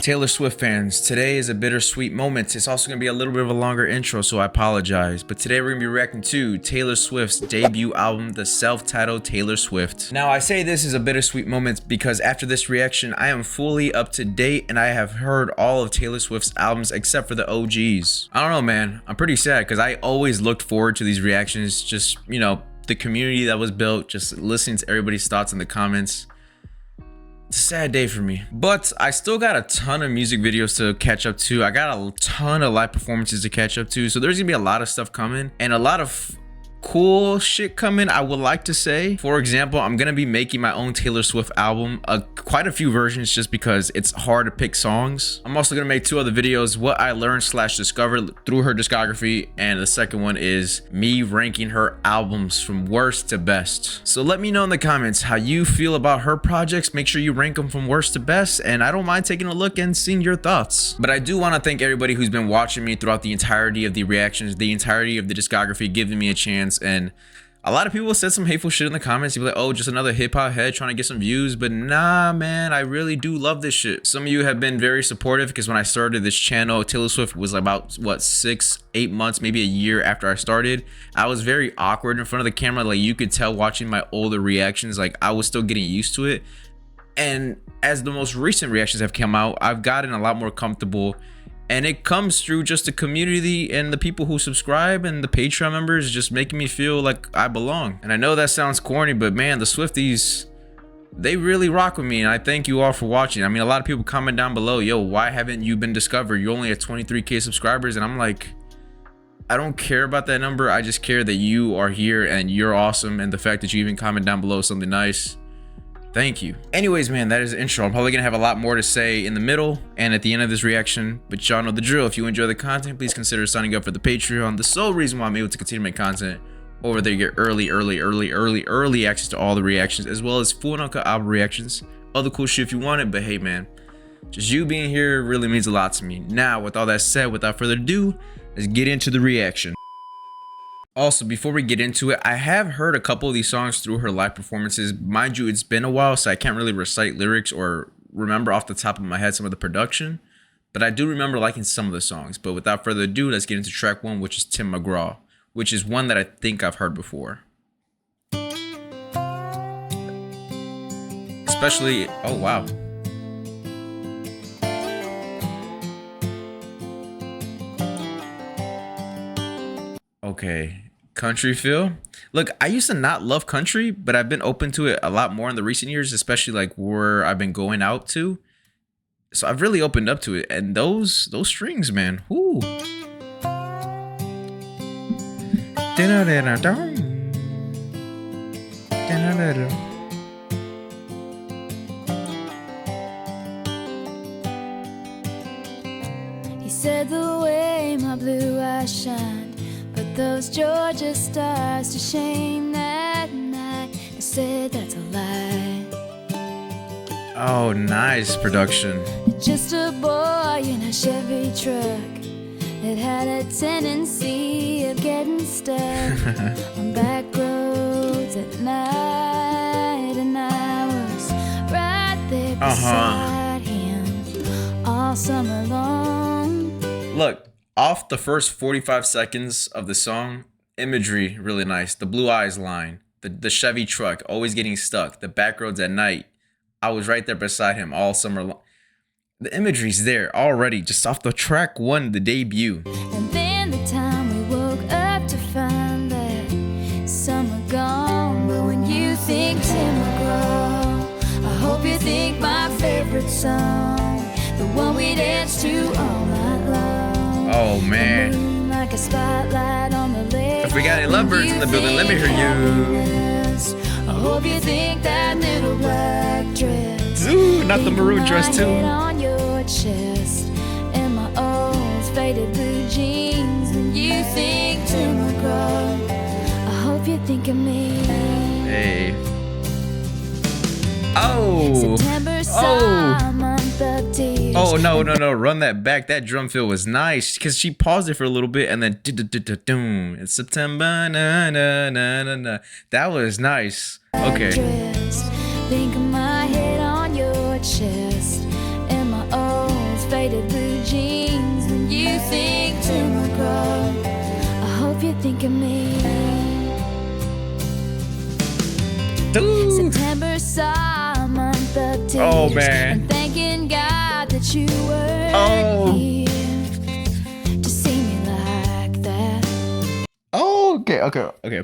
Taylor Swift fans, today is a bittersweet moment. It's also going to be a little bit of a longer intro, so I apologize. But today we're going to be reacting to Taylor Swift's debut album, the self-titled Taylor Swift. Now, I say this is a bittersweet moment because after this reaction, I am fully up to date and I have heard all of Taylor Swift's albums except for the OGs. I don't know, man. I'm pretty sad because I always looked forward to these reactions. Just, you know, the community that was built, just listening to everybody's thoughts in the comments. It's a sad day for me, but I still got a ton of music videos to catch up to. I got a ton of live performances to catch up to, so there's gonna be a lot of stuff coming and a lot of cool shit coming, I would like to say. For example, I'm gonna be making my own Taylor Swift album, quite a few versions just because it's hard to pick songs. I'm also gonna make two other videos, what I learned / discovered through her discography, and the second one is me ranking her albums from worst to best. So let me know in the comments how you feel about her projects. Make sure you rank them from worst to best, and I don't mind taking a look and seeing your thoughts. But I do want to thank everybody who's been watching me throughout the entirety of the reactions, the entirety of the discography, giving me a chance. And a lot of people said some hateful shit in the comments. You'd be like, oh, just another hip-hop head trying to get some views. But nah, man, I really do love this shit. Some of you have been very supportive because when I started this channel, Taylor Swift was about, what, 6-8 months, maybe a year after I started. I was very awkward in front of the camera. Like, you could tell watching my older reactions, like, I was still getting used to it. And as the most recent reactions have come out, I've gotten a lot more comfortable. And it comes through just the community and the people who subscribe and the Patreon members just making me feel like I belong. And I know that sounds corny, but man, the Swifties, they really rock with me. And I thank you all for watching. I mean, a lot of people comment down below, yo, why haven't you been discovered? You're only at 23K subscribers. And I'm like, I don't care about that number. I just care that you are here and you're awesome. And the fact that you even comment down below something nice. Thank you. Anyways, man, that is the intro. I'm probably gonna have a lot more to say in the middle and at the end of this reaction, but y'all know the drill. If you enjoy the content, please consider signing up for the Patreon. The sole reason why I'm able to continue to make content over there, you get early access to all the reactions, as well as full and uncut album reactions, other cool shit if you want it. But hey, man, just you being here really means a lot to me. Now, with all that said, without further ado, let's get into the reaction. Also, before we get into it, I have heard a couple of these songs through her live performances. Mind you, it's been a while, so I can't really recite lyrics or remember off the top of my head some of the production. But I do remember liking some of the songs. But without further ado, let's get into track 1, which is Tim McGraw, which is one that I think I've heard before. Especially, oh wow. Okay, country feel. Look, I used to not love country, but I've been open to it a lot more in the recent years, especially like where I've been going out to. So I've really opened up to it, and those strings, man. Whoo. He said the way my blue eyes shine, those Georgia stars to shame that night. I said that's a lie. Oh, nice production. Just a boy in a Chevy truck that had a tendency of getting stuck on back roads at night, and I was right there beside him all summer long. Look, off the first 45 seconds of the song, imagery really nice. The blue eyes line, the Chevy truck always getting stuck, the back roads at night. I was right there beside him all summer long. The imagery's there already, just off the track 1, the debut. And then the time we woke up to find that summer gone. But when you think Tim McGraw, I hope you think my favorite song, the one we danced to all night long. Oh man, like a spotlight on the lake. If we got any lovebirds in the building, let me hear you. I hope you think that little black dress. Ooh, not the maroon dress too. On your chest and my old faded blue jeans. When you think Tim McGraw, I hope you think of me. Hey. Oh. September, month of tears. Oh no, run that back. That drum fill was nice because she paused it for a little bit and then it's September, na na na na na. That was nice. Okay. Think of my head on your chest and my old faded blue jeans. When you think Tim McGraw, I hope you think of me. Dude. September saw a month of tears. Oh, man. And thanking God that you weren't here to see me like that. Oh, okay.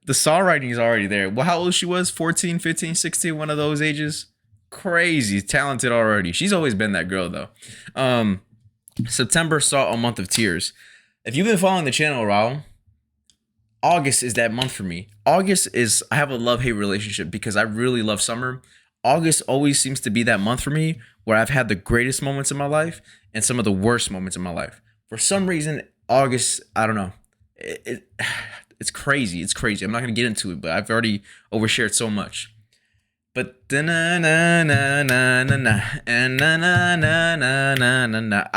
The songwriting is already there. Well, how old she was? 14, 15, 16, one of those ages? Crazy, talented already. She's always been that girl, though. September saw a month of tears. If you've been following the channel, Raul, August is that month for me. August is, I have a love-hate relationship because I really love summer. August always seems to be that month for me where I've had the greatest moments in my life and some of the worst moments in my life. For some reason, August, I don't know. It's crazy. It's crazy. I'm not going to get into it, but I've already overshared so much. But I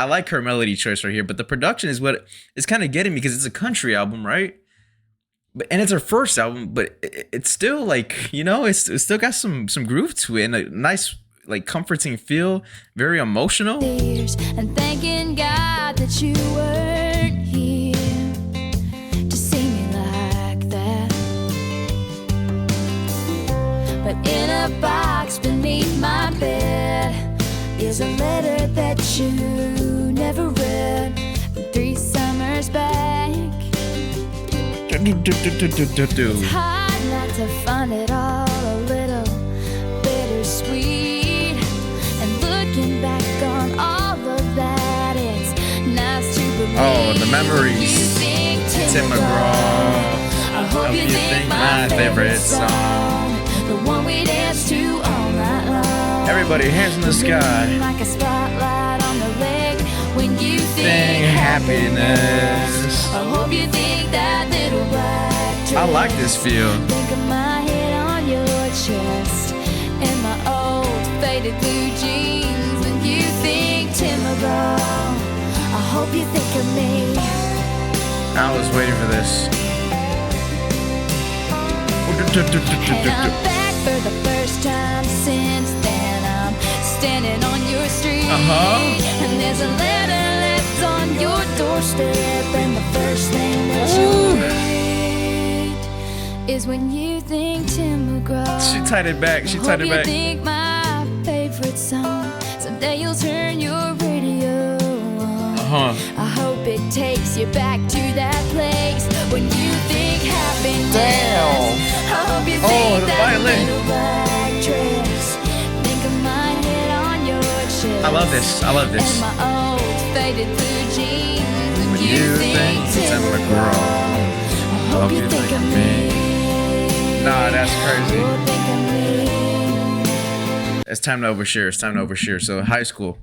like her melody choice right here, but the production is what is kind of getting me because it's a country album, right? And it's her first album, but it's still like, you know, it's still got some groove to it and a nice, like, comforting feel, very emotional. And thanking God that you weren't here to see me like that. But in a box beneath my bed is a letter that you never read from 3 summers back. It's hard not to find it all a little bittersweet. And looking back on all of that, it's nice to believe. Oh, the memories. Tim McGraw. I hope you think my favorite song, the one we dance to all night long. Everybody, hands in the sky. Like a spotlight on the lake when you Think happiness. I hope you think that little black dress. I like this feel. Think of my head on your chest and my old faded blue jeans. When you think Tim McGraw, I hope you think of me. I was waiting for this. And I'm back for the first time since then. I'm standing on your street. And there's a letter left on your doorstep. And the first thing that you read is when you think Tim McGraw. She tied it back. She tied it back. You think my favorite song. Someday you'll turn your radio on. I hope it takes you back to that place when you think happiness. Damn. I hope you think the that violin. little black dress. Think of my head on your chest. I love this. I love this. And my old faded blue jeans. When you think Tim McGraw, I hope you think of me. Nah, that's crazy. Oh, think of me. It's time to overshare. It's time to overshare. So high school,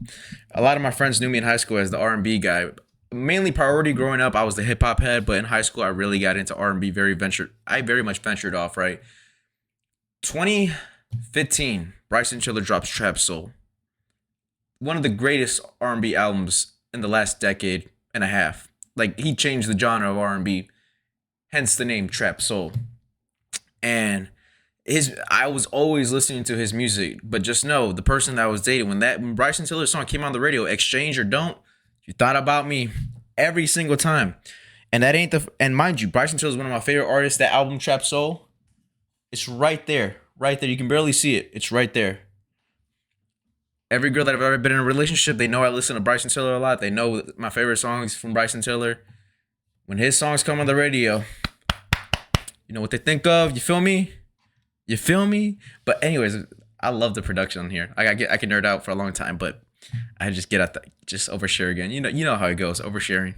a lot of my friends knew me in high school as the R&B guy. Mainly priority growing up, I was the hip hop head, but in high school, I really got into R&B. I very much ventured off, right? 2015, Bryson Tiller drops Trap Soul. One of the greatest R&B albums in the last decade and a half. Like, he changed the genre of R&B, hence the name Trap Soul. And I was always listening to his music, but just know the person that I was dating, when Bryson Tiller's song came on the radio, Exchange or Don't, you thought about me every single time. And that ain't and mind you, Bryson Tiller is one of my favorite artists. That album Trap Soul, it's right there. Right there. You can barely see it. It's right there. Every girl that I've ever been in a relationship, they know I listen to Bryson Tiller a lot. They know my favorite songs from Bryson Tiller. When his songs come on the radio, you know what they think of. You feel me? You feel me? But anyways, I love the production on here. I can nerd out for a long time, but I just get at just overshare again. You know how it goes, oversharing.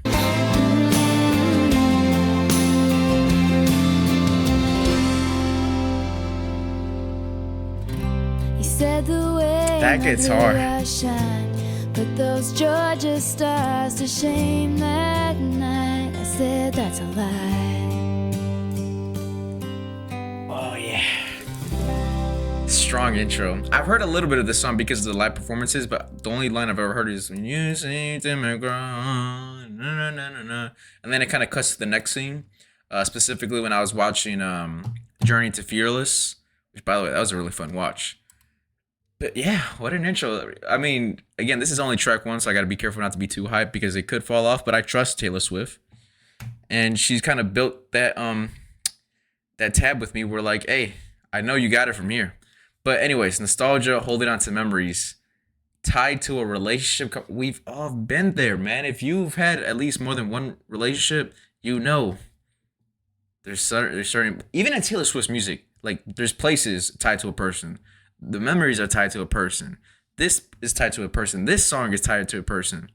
He said the way That gets hard. I shine, put those Georgia stars to shame that night. I said that's a lie. Oh yeah. Strong intro. I've heard a little bit of this song because of the live performances, but the only line I've ever heard is when you sing to McGraw, na, na, na, na, na. And then it kind of cuts to the next scene. Specifically when I was watching Journey to Fearless, which by the way, that was a really fun watch. But yeah, what an intro. I mean, again, this is only track one, so I got to be careful not to be too hyped because it could fall off. But I trust Taylor Swift, and she's kind of built that tab with me. Where like, hey, I know you got it from here. But anyways, nostalgia, holding on to memories, tied to a relationship. We've all been there, man. If you've had at least more than one relationship, you know there's certain even in Taylor Swift's music, like there's places tied to a person. The memories are tied to a person. This is tied to a person. This song is tied to a person.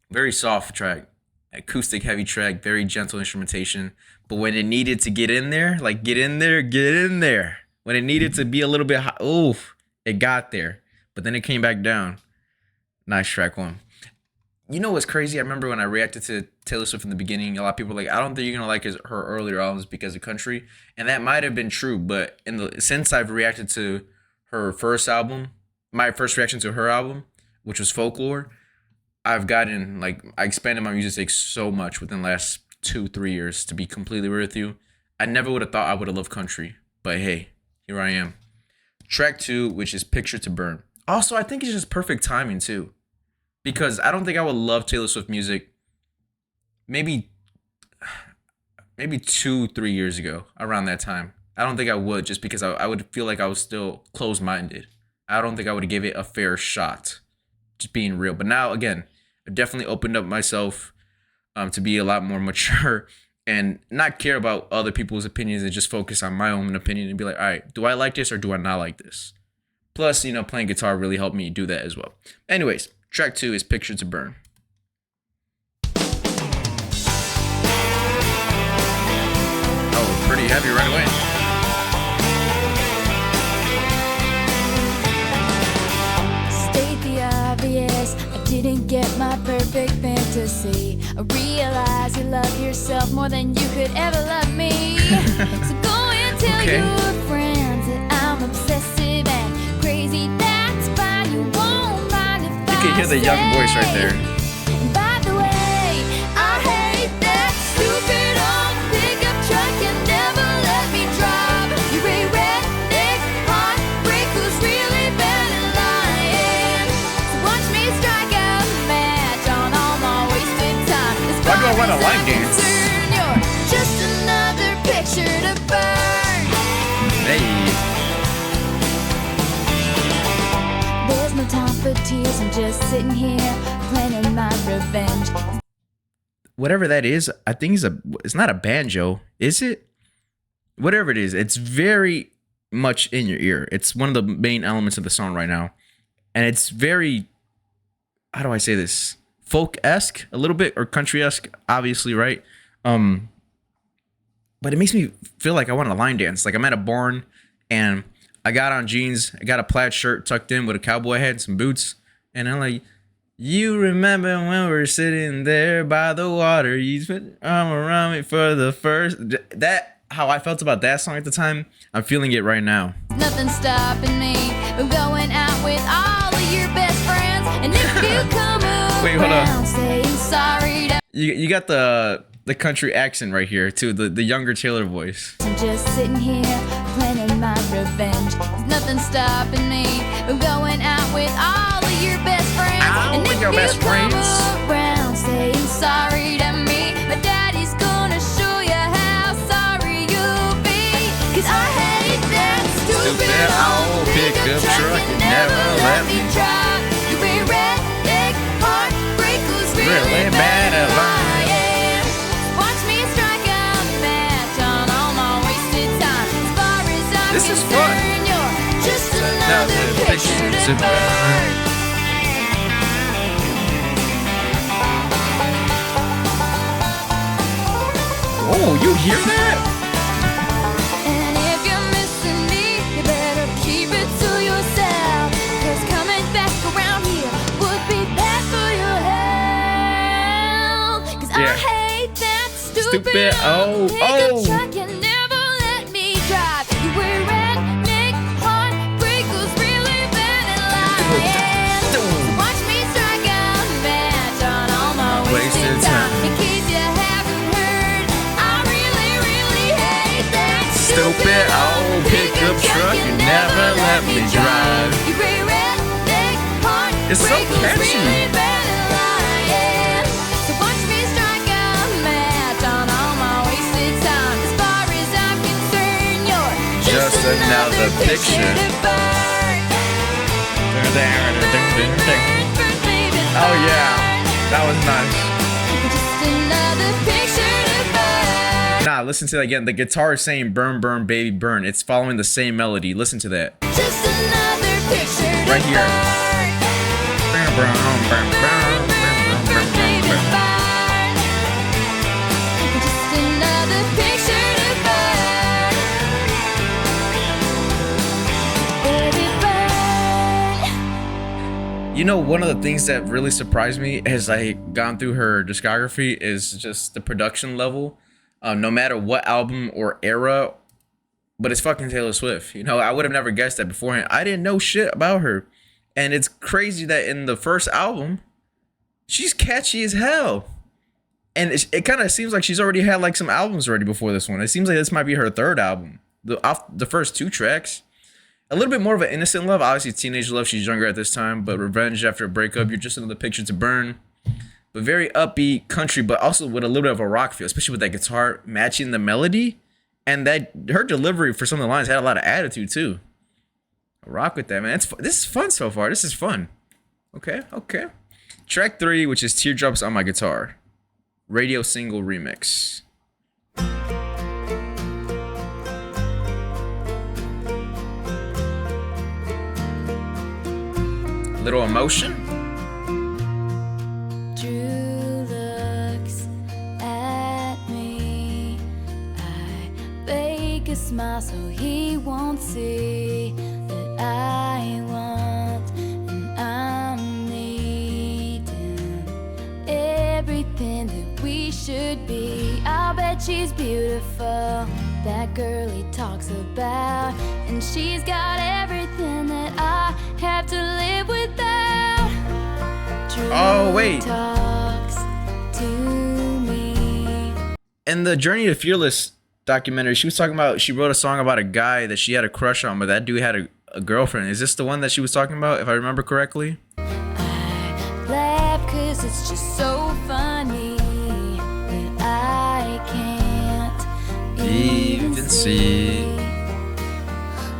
Very soft track, acoustic heavy track, very gentle instrumentation. But when it needed to get in there, like get in there. When it needed to be a little bit hot, it got there. But then it came back down. Nice track one. You know what's crazy? I remember when I reacted to Taylor Swift in the beginning, a lot of people were like, I don't think you're gonna like her earlier albums because of country, and that might have been true. But since I've reacted to her first album, my first reaction to her album, which was Folklore, I've gotten like I expanded my music taste so much within the last 2-3 years. To be completely real with you, I never would have thought I would have loved country, but hey, here I am. Track 2, which is Picture to Burn. Also, I think it's just perfect timing too. Because I don't think I would love Taylor Swift music maybe 2-3 years ago, around that time. I don't think I would, just because I would feel like I was still closed-minded. I don't think I would give it a fair shot, just being real. But now, again, I've definitely opened up myself to be a lot more mature and not care about other people's opinions and just focus on my own opinion and be like, all right, do I like this or do I not like this? Plus, playing guitar really helped me do that as well. Anyways. Track 2 is Picture to Burn. Oh, pretty heavy right away. State the obvious, I didn't get my perfect fantasy. I realize you love yourself more than you could ever love me. So go and tell your friends that I'm obsessive and crazy. That's fine, you won't mind if you can hear the young voice right there. By the way, I hate that stupid old pickup truck. You never let me drive. You're a redneck heartbreak who's really bad at lying. So watch me strike a match on all my wasted time. Why do I want a line dance? You're just another picture to burn. Hey. There's no time for tears, I'm just sitting here planning my revenge. Whatever that is, I think it's not a banjo, is it? Whatever it is, it's very much in your ear. It's one of the main elements of the song right now. And it's very, how do I say this? Folk-esque a little bit, or country-esque, obviously, right? But it makes me feel like I want to line dance. Like I'm at a barn and I got on jeans, I got a plaid shirt tucked in with a cowboy hat and some boots, and I'm like, you remember when we were sitting there by the water, you spent arm around me for the first... That, how I felt about that song at the time, I'm feeling it right now. Nothing stopping me from going out with all of your best friends, and if you come Wait, hold around on. saying sorry to... You got the country accent right here, too, the younger Taylor voice. I'm just sitting here planning my revenge. Nothing stopping me from going out with all of your best friends. And if your best you come friends. around saying sorry to me, my daddy's gonna show you how sorry you'll be. 'Cause I hate that stupid old pickup truck you never let me drive. You're a redneck heartbreak who's really bad at lying. Watch me strike a match on all my wasted time. As far as I'm This is fun. concerned, you're just another picture to burn. Oh, you hear that? And if you're missing me, you better keep it to yourself. 'Cause coming back around here would be bad for your health. 'Cause Yeah. I hate that stupid Oh, pickup truck you never let me drive. You were redneck heartbreak who's really bad at lying. So watch me strike a match on all my wasted time. In case you haven't heard, I really, really hate that Stupid old pickup truck you never let me drive. It's so catchy. So watch me strike a match on all my wasted time. As far as I'm concerned, you're Just another picture. to burn. Oh yeah, that was nice. Just another picture to burn. Nah, listen to that again. The guitar is saying burn, burn, baby, burn. It's following the same melody. Listen to that. Just another picture to Right here. burn. Burn, burn, burn, burn, burn, burn, Baby, burn, burn. burn. Just another picture to burn. Baby, burn. You know, one of the things that really surprised me as I gone through her discography is just the production level. No matter what album or era, but it's fucking Taylor Swift. You know, I would have never guessed that beforehand. I didn't know shit about her. And it's crazy that in the first album, she's catchy as hell. And it kind of seems like she's already had like some albums already before this one. It seems like this might be her third album. Off the first two tracks, a little bit more of an innocent love. Obviously, teenage love. She's younger at this time, but revenge after a breakup. You're just another picture to burn. But very upbeat country, but also with a little bit of a rock feel, especially with that guitar matching the melody. And that her delivery for some of the lines had a lot of attitude too. Rock with that, man. This is fun so far. This is fun. Okay. Track 3, which is Teardrops on My Guitar. Radio single remix. Little emotion. Drew looks at me. I fake a smile so he won't see that I want and I'm needing everything that we should be. I'll bet she's beautiful, that girl he talks about, and she's got everything that I have to live without. Drew Oh, wait. talks to me. In the Journey to Fearless documentary, she was talking about, she wrote a song about a guy that she had a crush on, but that dude had a girlfriend. Is this the one that she was talking about, if I remember correctly? I laugh 'cause it's just so funny that I can't Even see.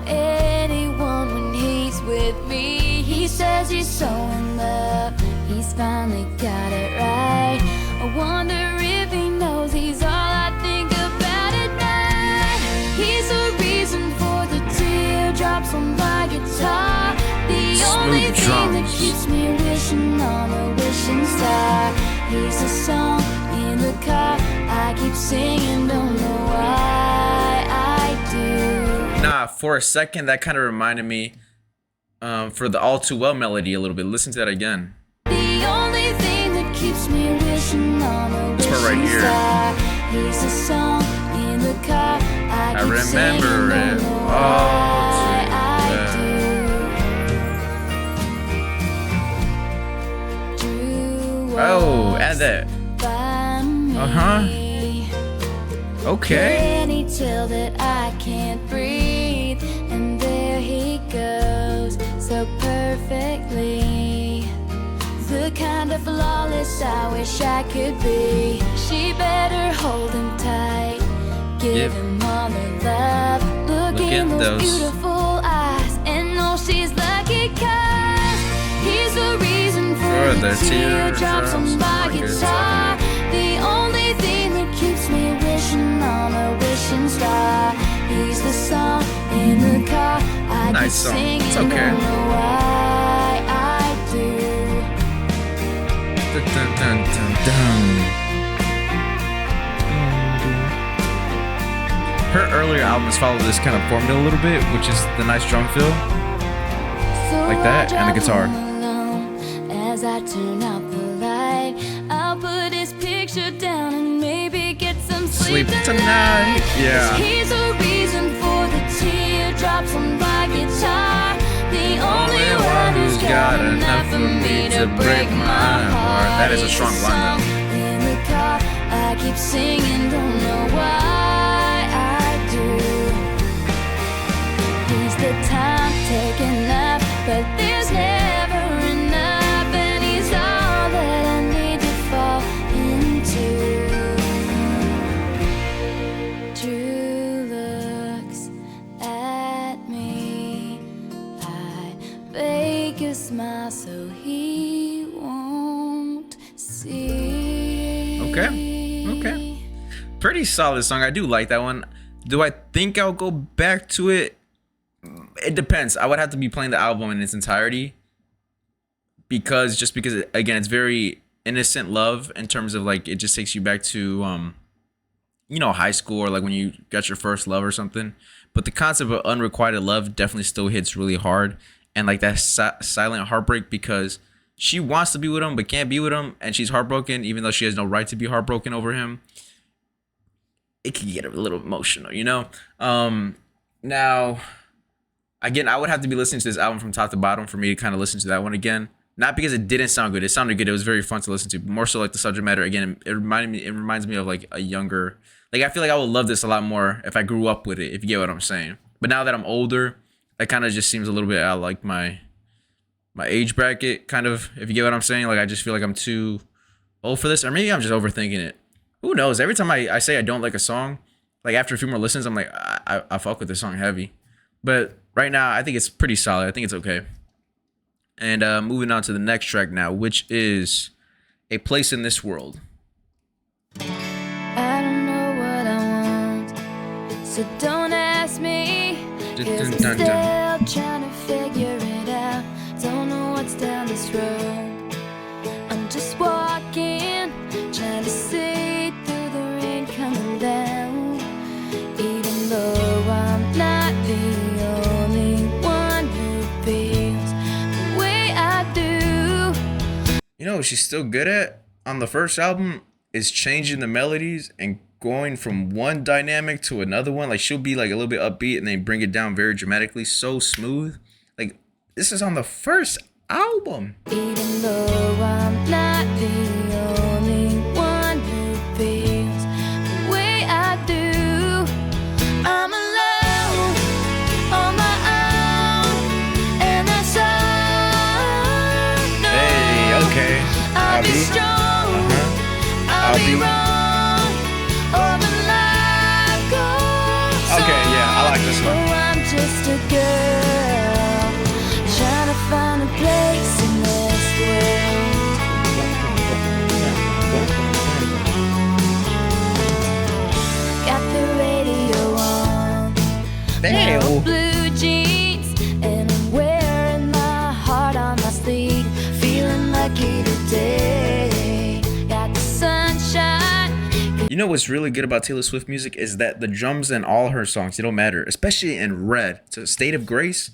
anyone when he's with me. He says he's so in love, he's finally got it right. I wonder if he knows he's all I think about at night. He's the reason for the teardrops on my guitar, the only Smooth thing that drums. keeps me wishing on a wishing star. He's a song in the car I keep singing, don't know why I do. Nah, for a second, that kind of reminded me for the All Too Well melody a little bit. Listen to that again. The only thing that keeps me wishing on a This part right wishing here. star. He's a song in the car I keep remember singing, it don't know all why too I do. Drew Oh, add that. by me. Uh-huh. Okay. Can he tell that I can't breathe? And there he goes, so perfectly. The kind of flawless I wish I could be. She better hold him tight, give Yep. him all her love. Look Look in at those those. beautiful eyes and know she's lucky 'cause he's the reason for the teardrops on my guitar. The only thing that keeps me wishing on a wishing star. He's the song in the car I Nice keep song. singing, It's okay. don't know why I do. Dun, dun, dun, dun, dun. Her earlier albums follow this kind of formula a little bit, which is the nice drum feel. So Like that, I and the drive guitar. home alone as I turn out the light. I'll put his picture down and maybe get some sleep tonight. Yeah. He's the reason for the teardrops on my guitar. The only one who's got enough for me to break my heart. That is a strong He's line, though. song in the car I keep singing, don't know why I do. He's the time taken up, but there's never enough, and he's all that I need to fall into. Drew looks at me, I fake a smile so he won't see. Okay. Pretty solid song. I do like that one. Do I think I'll go back to it? It depends. I would have to be playing the album in its entirety, because again, it's very innocent love in terms of like it just takes you back to high school, or like when you got your first love or something. But the concept of unrequited love definitely still hits really hard, and like that silent heartbreak because she wants to be with him but can't be with him, and she's heartbroken even though she has no right to be heartbroken over him. It can get a little emotional, Now, again, I would have to be listening to this album from top to bottom for me to kind of listen to that one again. Not because it didn't sound good. It sounded good. It was very fun to listen to. But more so like the subject matter. Again, it reminds me of like a younger. Like I feel like I would love this a lot more if I grew up with it. If you get what I'm saying. But now that I'm older, it kind of just seems a little bit out of like my age bracket. Kind of. If you get what I'm saying. Like I just feel like I'm too old for this, or maybe I'm just overthinking it. Who knows? Every time I say I don't like a song, like after a few more listens, I'm like I fuck with this song heavy. But right now, I think it's pretty solid. I think it's okay. And moving on to the next track now, which is A Place in This World. I don't know what I want, so don't ask me. 'Cause I'm still trying to figure it out. Don't know what's down this road. I'm just walking, trying to see through the rain coming down. Even though I'm not the only one who feels the way I do. You know what she's still good at on the first album is changing the melodies and going from one dynamic to another one. Like she'll be like a little bit upbeat and then bring it down very dramatically, so smooth. Like this is on the first album. Even though I'm not the only one who feels the way I do, I'm alone on my own, and that's all. No, Hey, okay. I'll be strong, I'll be wrong, or the life goes on. Okay, yeah, I like this one. Oh, I'm just a girl trying to find a place in this world. Got the radio on, now blue jeans, and I'm wearing my heart on my sleeve, feeling lucky today. Got the sunshine. You know what's really good about Taylor Swift music is that the drums in all her songs, they don't matter, especially in Red. So State of Grace,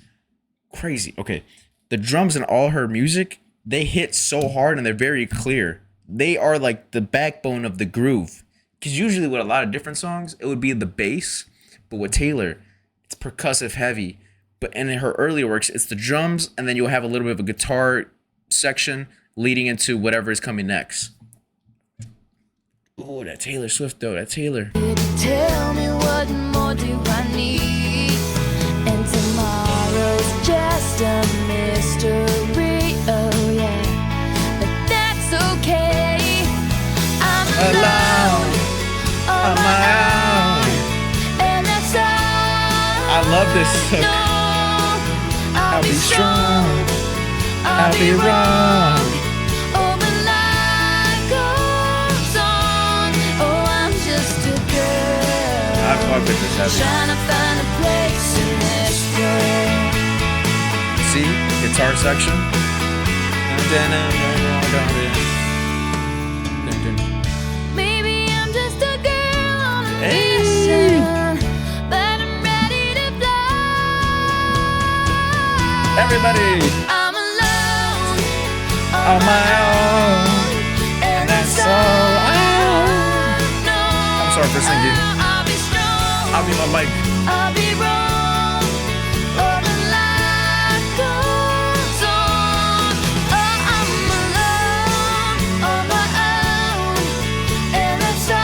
crazy. Okay, the drums in all her music, they hit so hard and they're very clear. They are like the backbone of the groove. Because usually with a lot of different songs, it would be the bass. But with Taylor, it's percussive heavy. But in her earlier works, it's the drums, and then you'll have a little bit of a guitar section leading into whatever is coming next. Oh, that Taylor Swift though, that Taylor. Tell me what more do I need? And tomorrow's just a mystery. Oh yeah, but that's okay. I'm alone on my own, and that's all. I love this hook. No, I'll be strong, I'll be wrong. Oh, but life goes on. Oh, I'm just a girl I fuck with this heavy. trying to find a place in this world. See, guitar section. Maybe I'm just a girl on a Hey. mission, but I'm ready to fly. Everybody I'm alone on my own, and that's all I know. I'm sorry for singing. I'll be strong, I'll be my mic. I'll be wrong, oh, the life goes on. Oh, I'm alone on my own, and that's all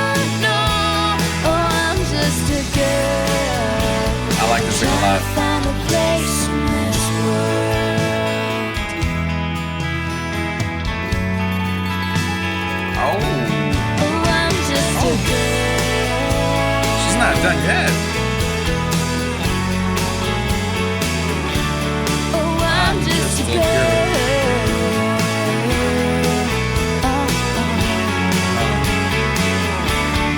I know. Oh, I'm just a girl I like this a lot. Find a place in this world. Oh, I'm just a girl. She's not done yet. Oh, I'm just a girl.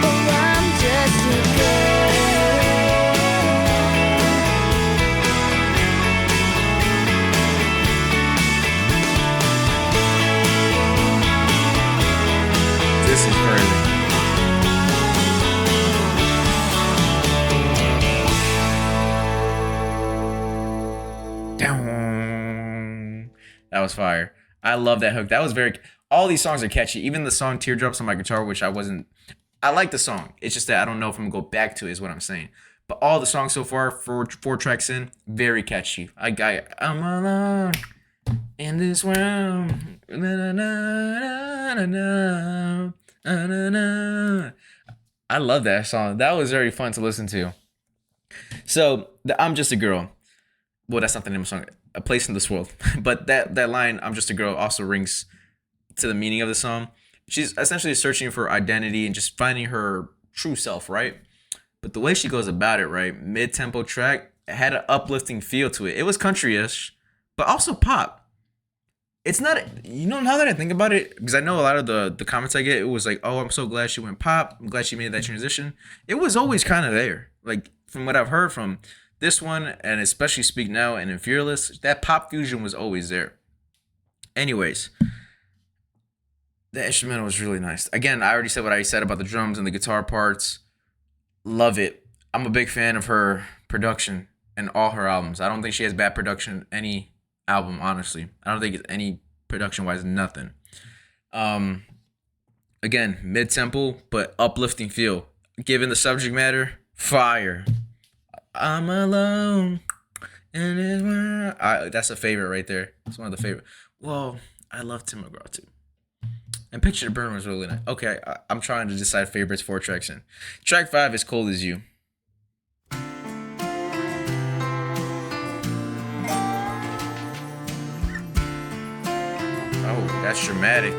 Oh, I'm just a girl. This is crazy. Down. That was fire. I love that hook. That was very. All these songs are catchy. Even the song "Teardrops" on my guitar, which I wasn't. I like the song. It's just that I don't know if I'm gonna go back to it. Is what I'm saying. But all the songs so far, four tracks in, very catchy. I'm alone in this world. Na, na, na, na, na, na, na, na. I love that song. That was very fun to listen to. So I'm just a girl. Well, that's not the name of the song. A place in this world. But that line, "I'm just a girl," also rings to the meaning of the song. She's essentially searching for identity and just finding her true self, right? But the way she goes about it, right? Mid-tempo track, it had an uplifting feel to it. It was country-ish, but also pop. It's not, now that I think about it, because I know a lot of the comments I get, it was like, "Oh, I'm so glad she went pop. I'm glad she made that transition." It was always kind of there. Like, from what I've heard from this one, and especially Speak Now and in Fearless, that pop fusion was always there. Anyways, the instrumental was really nice. Again, I already said what I said about the drums and the guitar parts. Love it. I'm a big fan of her production and all her albums. I don't think she has bad production in any album, honestly. I don't think it's any production-wise, nothing. Again, mid-tempo, but uplifting feel. Given the subject matter, fire. I'm alone in this world. That's a favorite right there. It's one of the favorite. Well, I love Tim McGraw too. And Picture to Burn was really nice. Okay, I'm trying to decide favorites 4 tracks in. Track 5 is Cold As You. Oh, that's dramatic.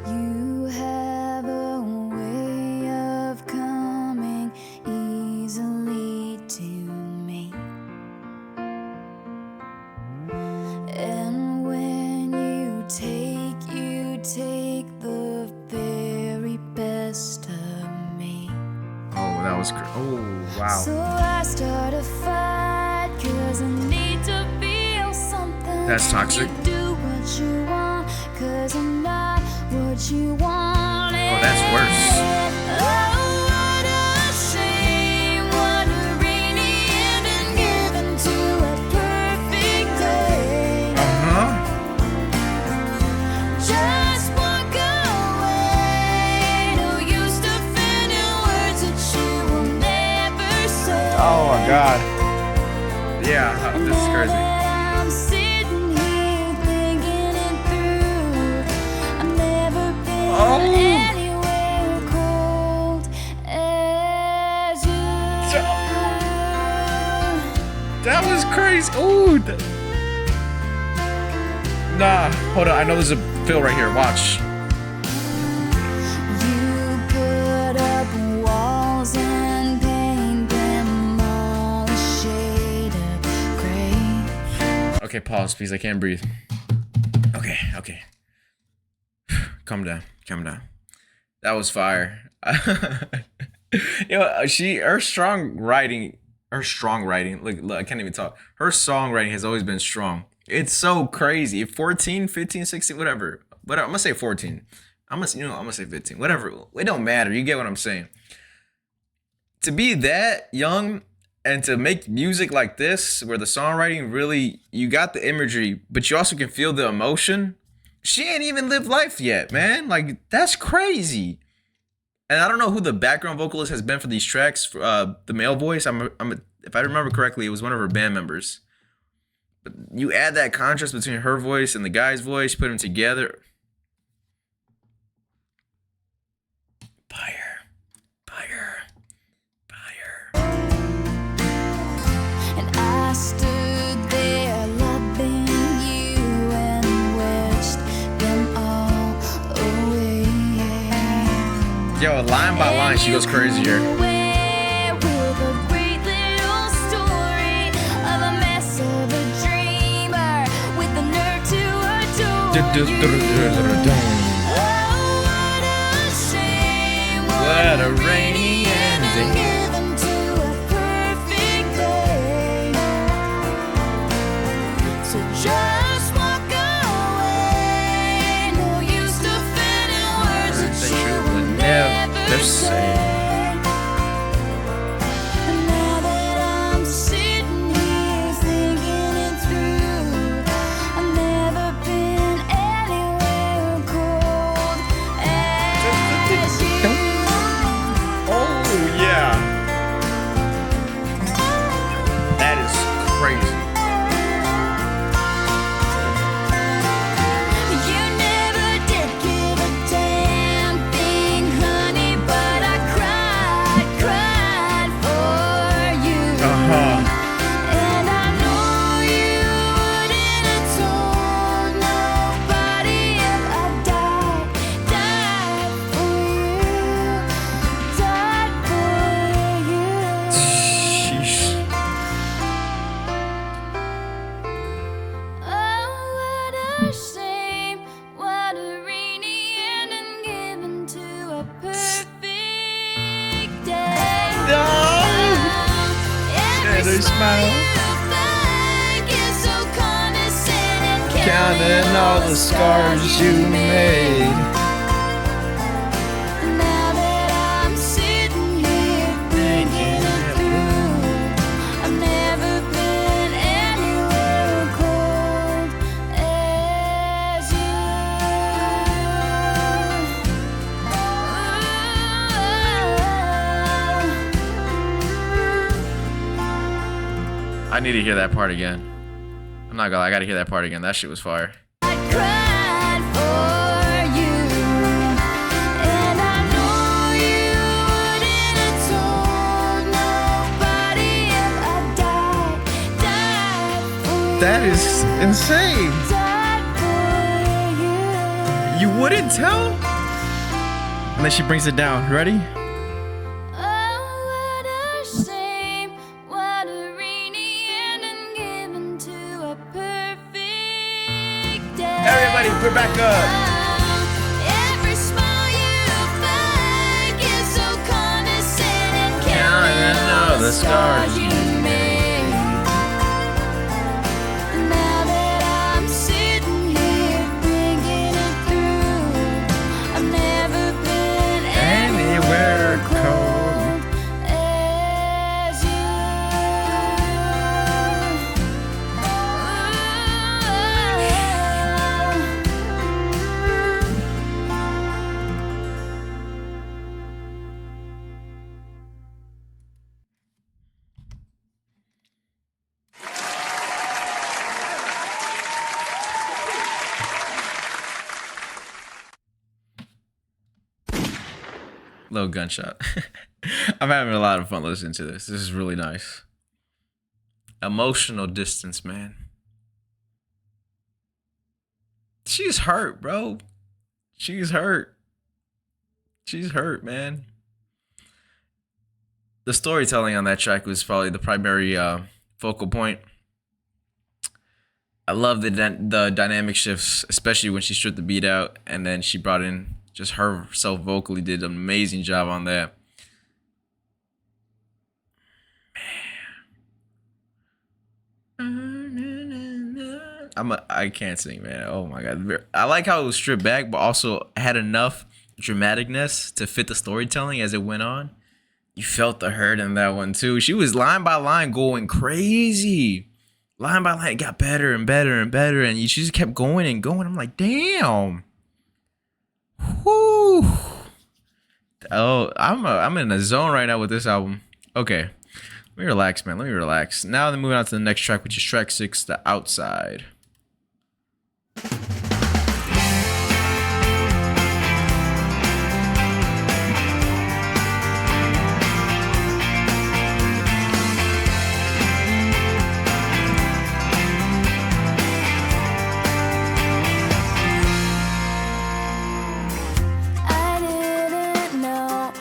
You have a way of coming easily to me, and when you take the very best of me. Oh, that was oh, wow. So I start a fight 'cause I need to feel something. That's toxic. You do what you want 'cause I'm not what you want. Oh, that's worse. Oh, what a shame, what a rainy ending given to a perfect day. Just walk away. No use defending words that you will never say. Oh my God. Yeah, this is crazy. I'm sitting here thinking it through. I've never been anywhere cold as you. That was crazy. Ooh. Nah, hold on. I know there's a fill right here. Watch. You put up walls and paint them all a shade of gray. Okay, pause, please. I can't breathe. Okay. Calm down. That was fire. Her songwriting. Look, I can't even talk. Her songwriting has always been strong. It's so crazy. 14, 15, 16, whatever. But I'm gonna say 14. I'm gonna say 15. Whatever. It don't matter. You get what I'm saying. To be that young and to make music like this, where the songwriting really, you got the imagery, but you also can feel the emotion. She ain't even lived life yet, man. Like, that's crazy. And I don't know who the background vocalist has been for these tracks. The male voice, if I remember correctly, it was one of her band members. But you add that contrast between her voice and the guy's voice, put them together. Fire. No, line by line, she goes crazier. What a rainy ending. Just walk away. No use defending words that you would never say. And now that I'm sitting here thinking it through, I've never been anywhere cold as you. Oh, yeah. That is crazy. You never did give a damn thing, honey, but I cried for you. And I know you wouldn't have told nobody if I died for you, died for you. Sheesh. Oh, what a shame, what a rainy ending given to a perfect day. No. Every And a smile. smile you fake is so condescending, Counting all the scars you made. Now that I'm sitting here thinking it through, I've never been anywhere cold as you. I need to hear that part again. I'm not gonna lie, I gotta hear that part again. That shit was fire. I cried for you, and I know you wouldn't have told nobody if I died for you. That is insane. Died for you. You wouldn't tell? And then she brings it down. Ready? Oh, what a shame, what a rainy ending given to a perfect day. Everybody, we're back up. Every smile you fake is so condescending, counting all the scars you made. Now that I'm sitting here thinking it through, I've never been Anywhere cold as you. Little gunshot. I'm having a lot of fun listening to this. This is really nice. Emotional distance, man. She's hurt, bro. She's hurt. She's hurt, man. The storytelling on that track was probably the primary focal point. I love the dynamic shifts, especially when she stripped the beat out and then she brought in just herself vocally. Did an amazing job on that. I can't sing, man. Oh my god. I like how it was stripped back, but also had enough dramaticness to fit the storytelling as it went on. You felt the hurt in that one too. She was line by line going crazy. Line by line, it got better and better and better, and she just kept going and going. I'm like, damn. Whoo. Oh, I'm in a zone right now with this album. Okay. Let me relax, man. Let me relax. Now then moving on to the next track, which is track 6, The Outside. I didn't know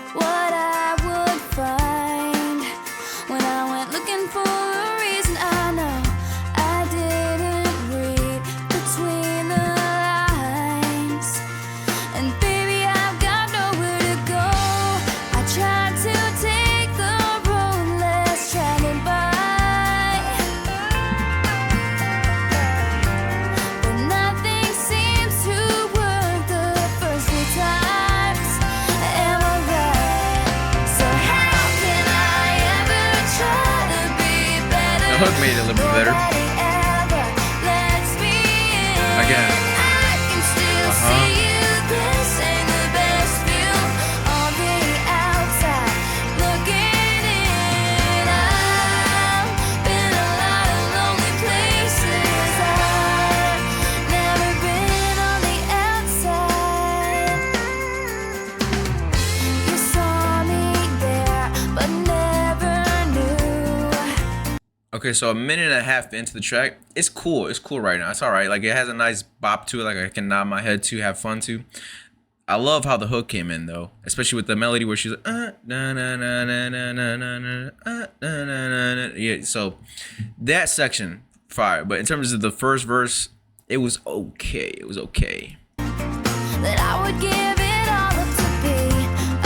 hook made it a little bit better. Again. Okay, so a minute and a half into the track, it's cool. It's cool right now. It's all right. Like, it has a nice bop to it. Like, I can nod my head to, have fun to. I love how the hook came in though, especially with the melody where she's like, na na na na na na na na na na na. Yeah. So that section, fire. But in terms of the first verse, it was okay. It was okay. That I would give it all up to be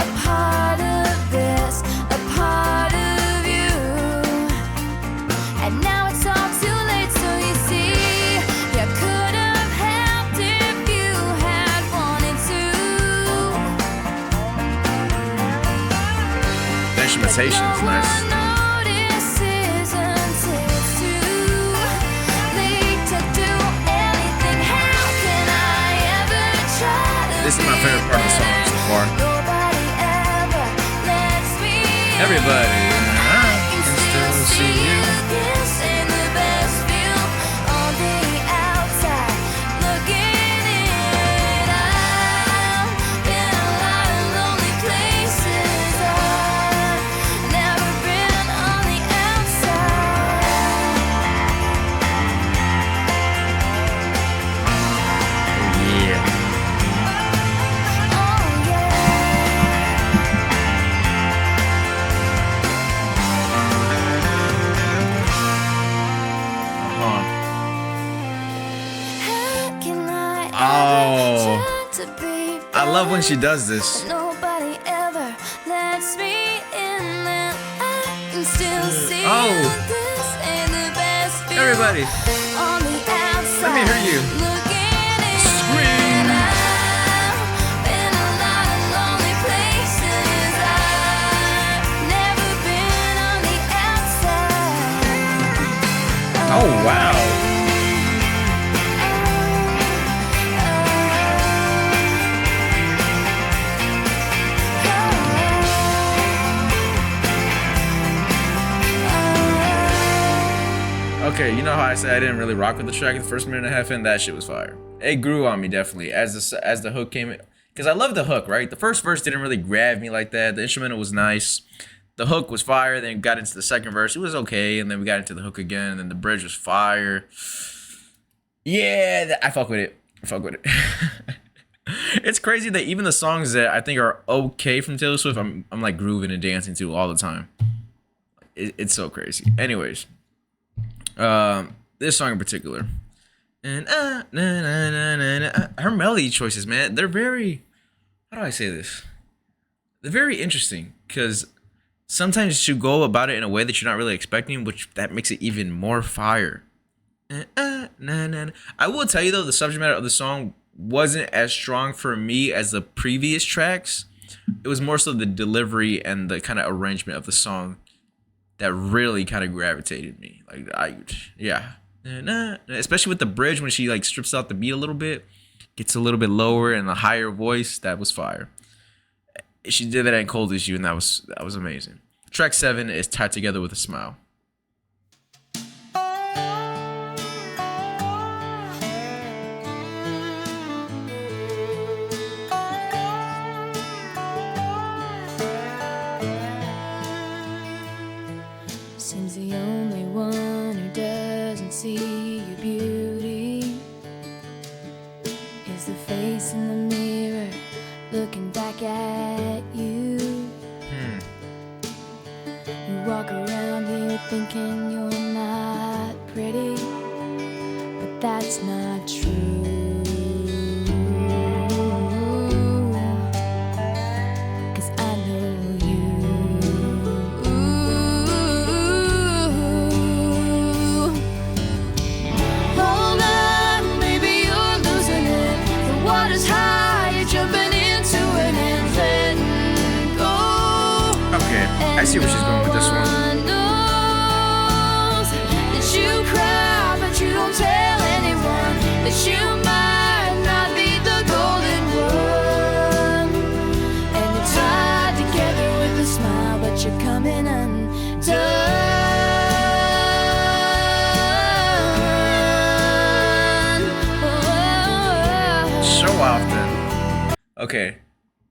a part of this, a part of you. And now it's all too late, so you see, you could have helped if you had wanted to. The instrumentation is nice. This is my favorite part of the song so far. Everybody, I can still see you. I love when she does this. Nobody ever lets me in, and I can still see this ain't the best feeling. Everybody, On the outside, let me hear you scream. I've been a lot of lonely places. I've never been on the outside. Oh wow. Okay, you know how I said I didn't really rock with the track the first minute and a half in? That shit was fire. It grew on me definitely as the hook came in, because I love the hook, right? The first verse didn't really grab me like that. The instrumental was nice. The hook was fire. Then got into the second verse. It was okay, and then we got into the hook again, and then the bridge was fire. Yeah, I fuck with it. I fuck with it. It's crazy that even the songs that I think are okay from Taylor Swift, I'm like grooving and dancing to all the time. It's so crazy. Anyways. This song in particular, and her melody choices, man, they're very, how do I say this? They're very interesting, because sometimes you go about it in a way that you're not really expecting, which that makes it even more fire. I will tell you though, the subject matter of the song wasn't as strong for me as the previous tracks. It was more so the delivery and the kind of arrangement of the song that really kind of gravitated me. Like, yeah. Especially with the bridge when she like strips out the beat a little bit, gets a little bit lower and a higher voice. That was fire. She did that in Cold As You, and that was amazing. Track 7 is Tied Together With a Smile. Seems the only one who doesn't see your beauty is the face in the mirror looking back at you. You walk around here thinking you're not pretty, but that's not true. 'Cause I know you. Hold on, baby, you're losing it. The water's high, you're jumping into it and letting go. Okay, I see where she's going with this one. Knows Okay,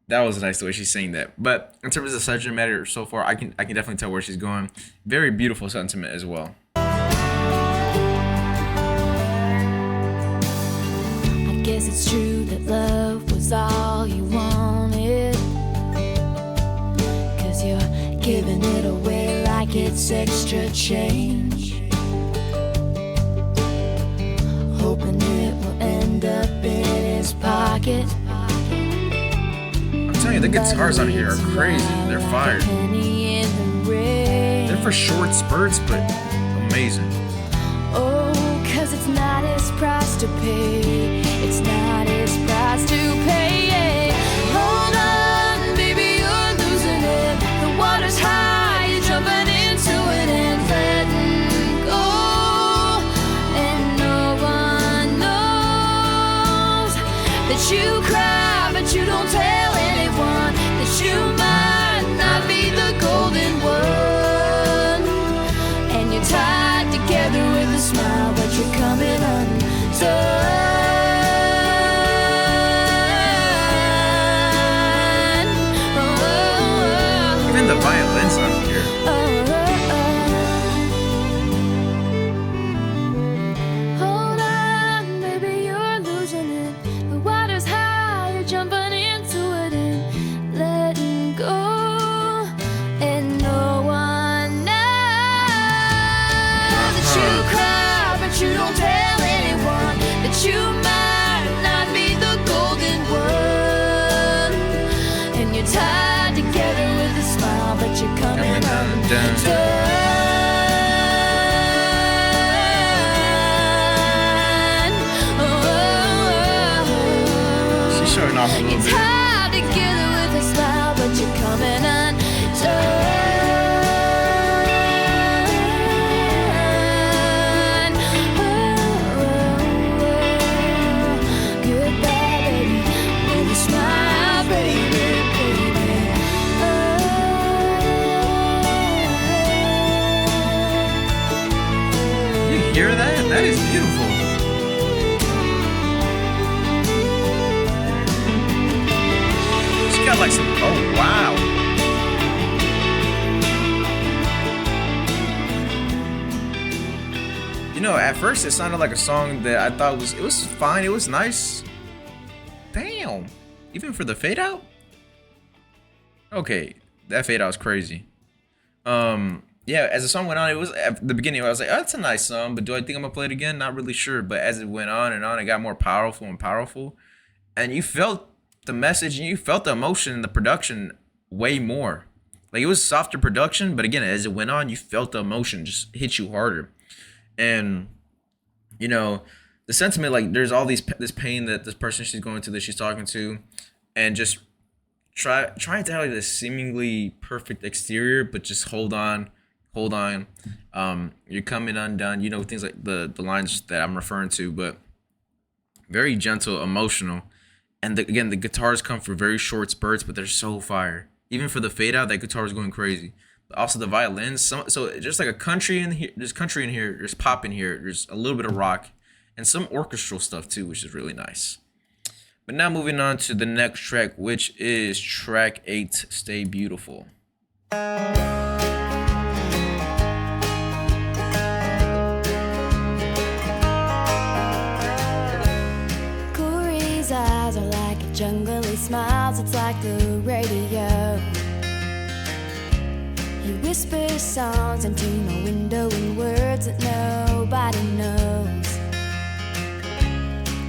that was nice the way she's saying that. But in terms of the subject matter so far, I can definitely tell where she's going. Very beautiful sentiment as well. I guess it's true that love was all you wanted, 'cause you're giving it away like it's extra change, hoping it will end up in his pocket. I'm telling you, the guitars on here are crazy. They're fire. They're for short spurts, but amazing. Oh, 'cause it's not his price to pay. It's not his price to pay. Hold on, baby, you're losing it. The water's high, you're jumping into it and letting go. And no one knows that you cry, but you don't tell anyone that you might not be the golden one. And you're tied together with a smile, but you're coming undone. Even the violins on here. Hold on, baby, you're losing it. The water's high, you're jumping into it and letting go. And no one knows that you cry, but you don't tell anyone that you might not be the golden one. And you're tied together with a smile, but you're coming undone. She's showing off a little It's bit. hard together with a smile, but you're coming undone. Goodbye, baby, with a smile, baby, baby. You hear that? That is beautiful. She got like some. Oh wow. You know, at first it sounded like a song that I thought it was fine. It was nice. Damn. Even for the fade out. Okay, that fade out was crazy. Yeah, as the song went on, it was at the beginning I was like, oh, that's a nice song, but do I think I'm gonna play it again? Not really sure. But as it went on and on, it got more powerful and powerful. And you felt the message and you felt the emotion in the production way more. Like it was softer production, but again, as it went on, you felt the emotion just hit you harder. And you know, the sentiment, like there's all this pain that this person she's going to, that she's talking to, and just trying to have like this seemingly perfect exterior, but just hold on. You're coming undone. You know, things like the lines that I'm referring to, but very gentle, emotional. And again, the guitars come for very short spurts, but they're so fire. Even for the fade out, that guitar is going crazy. But also the violins. So just like a country in here. There's country in here. There's pop in here. There's a little bit of rock and some orchestral stuff too, which is really nice. But now moving on to the next track, which is track 8, Stay Beautiful. Corey's eyes are like a jungle, he smiles, it's like the radio. He whispers songs into my window in words that nobody knows.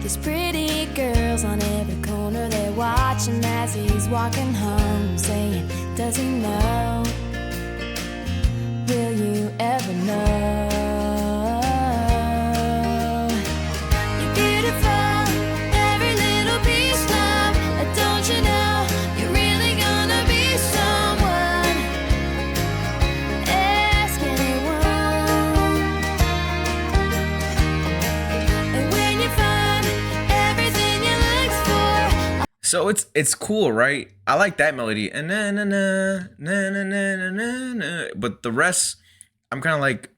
There's pretty girls on every corner, they're watching as he's walking home, saying, does he know? Will you ever know? You're beautiful, every little piece of, don't you know? You're really gonna be someone. Ask anyone. And when you find everything you look for. So it's cool, right? I like that melody. And na na na na na na na na na. But the rest, I'm kind of like,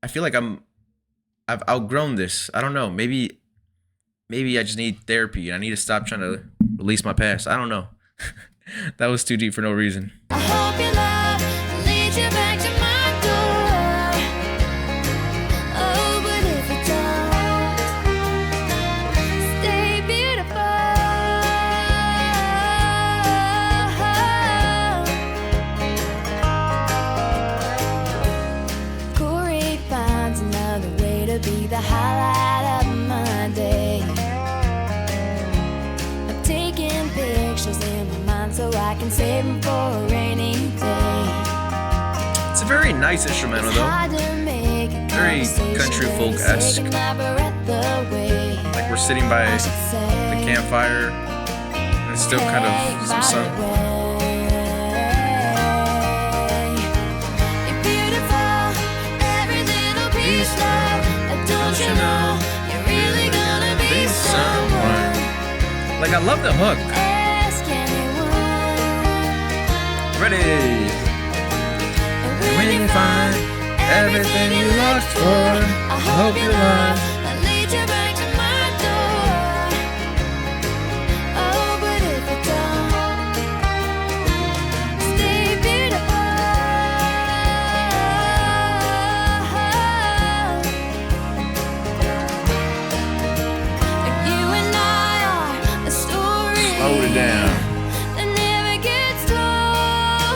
I feel like I've outgrown this. I don't know. Maybe I just need therapy. I need to stop trying to release my past. I don't know. That was too deep for no reason. I hope your love leads you back to my door. Oh, but if it don't, stay beautiful. Corey finds another way to be the highlight of my day. I'm taking pictures in my mind so I can save them for a rainy day. It's a very nice instrumental though. Very country folk-esque. Like we're sitting by the campfire and it's still kind of some sun. You're beautiful, every little piece, love. Don't you know you're really gonna be someone? Like I love the hook. Ask anyone. Ready. And When you find everything you looked for, I hope your love will lead you back to my door. Oh, but if it don't, stay beautiful. If you and I are a story Slow it down. that never gets told,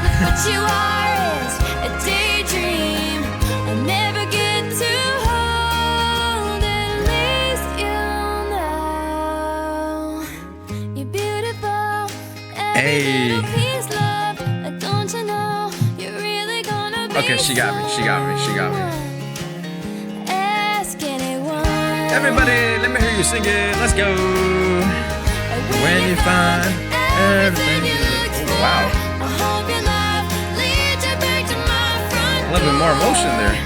if what you are is a daydream I'll never get to hold, at least you'll know you're beautiful. Every Hey. little piece, love. Don't you know you're really gonna be Okay, she got me. She got me. She got me. someone? Ask anyone. Everybody, let me hear you sing it. Let's go. When you find everything you look for. Wow. I hope your love leads you back to my front A little bit more emotion there.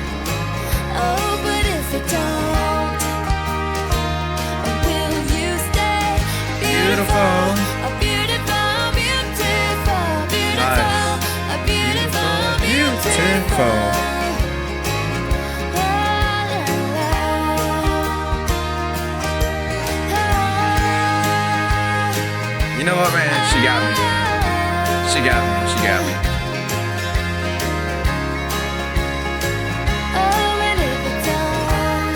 Oh, but if it don't, will you stay beautiful? A beautiful, beautiful, beautiful, a beautiful, Beautiful. You know what, man? She got me. She got me. She got me. Oh, and if it don't,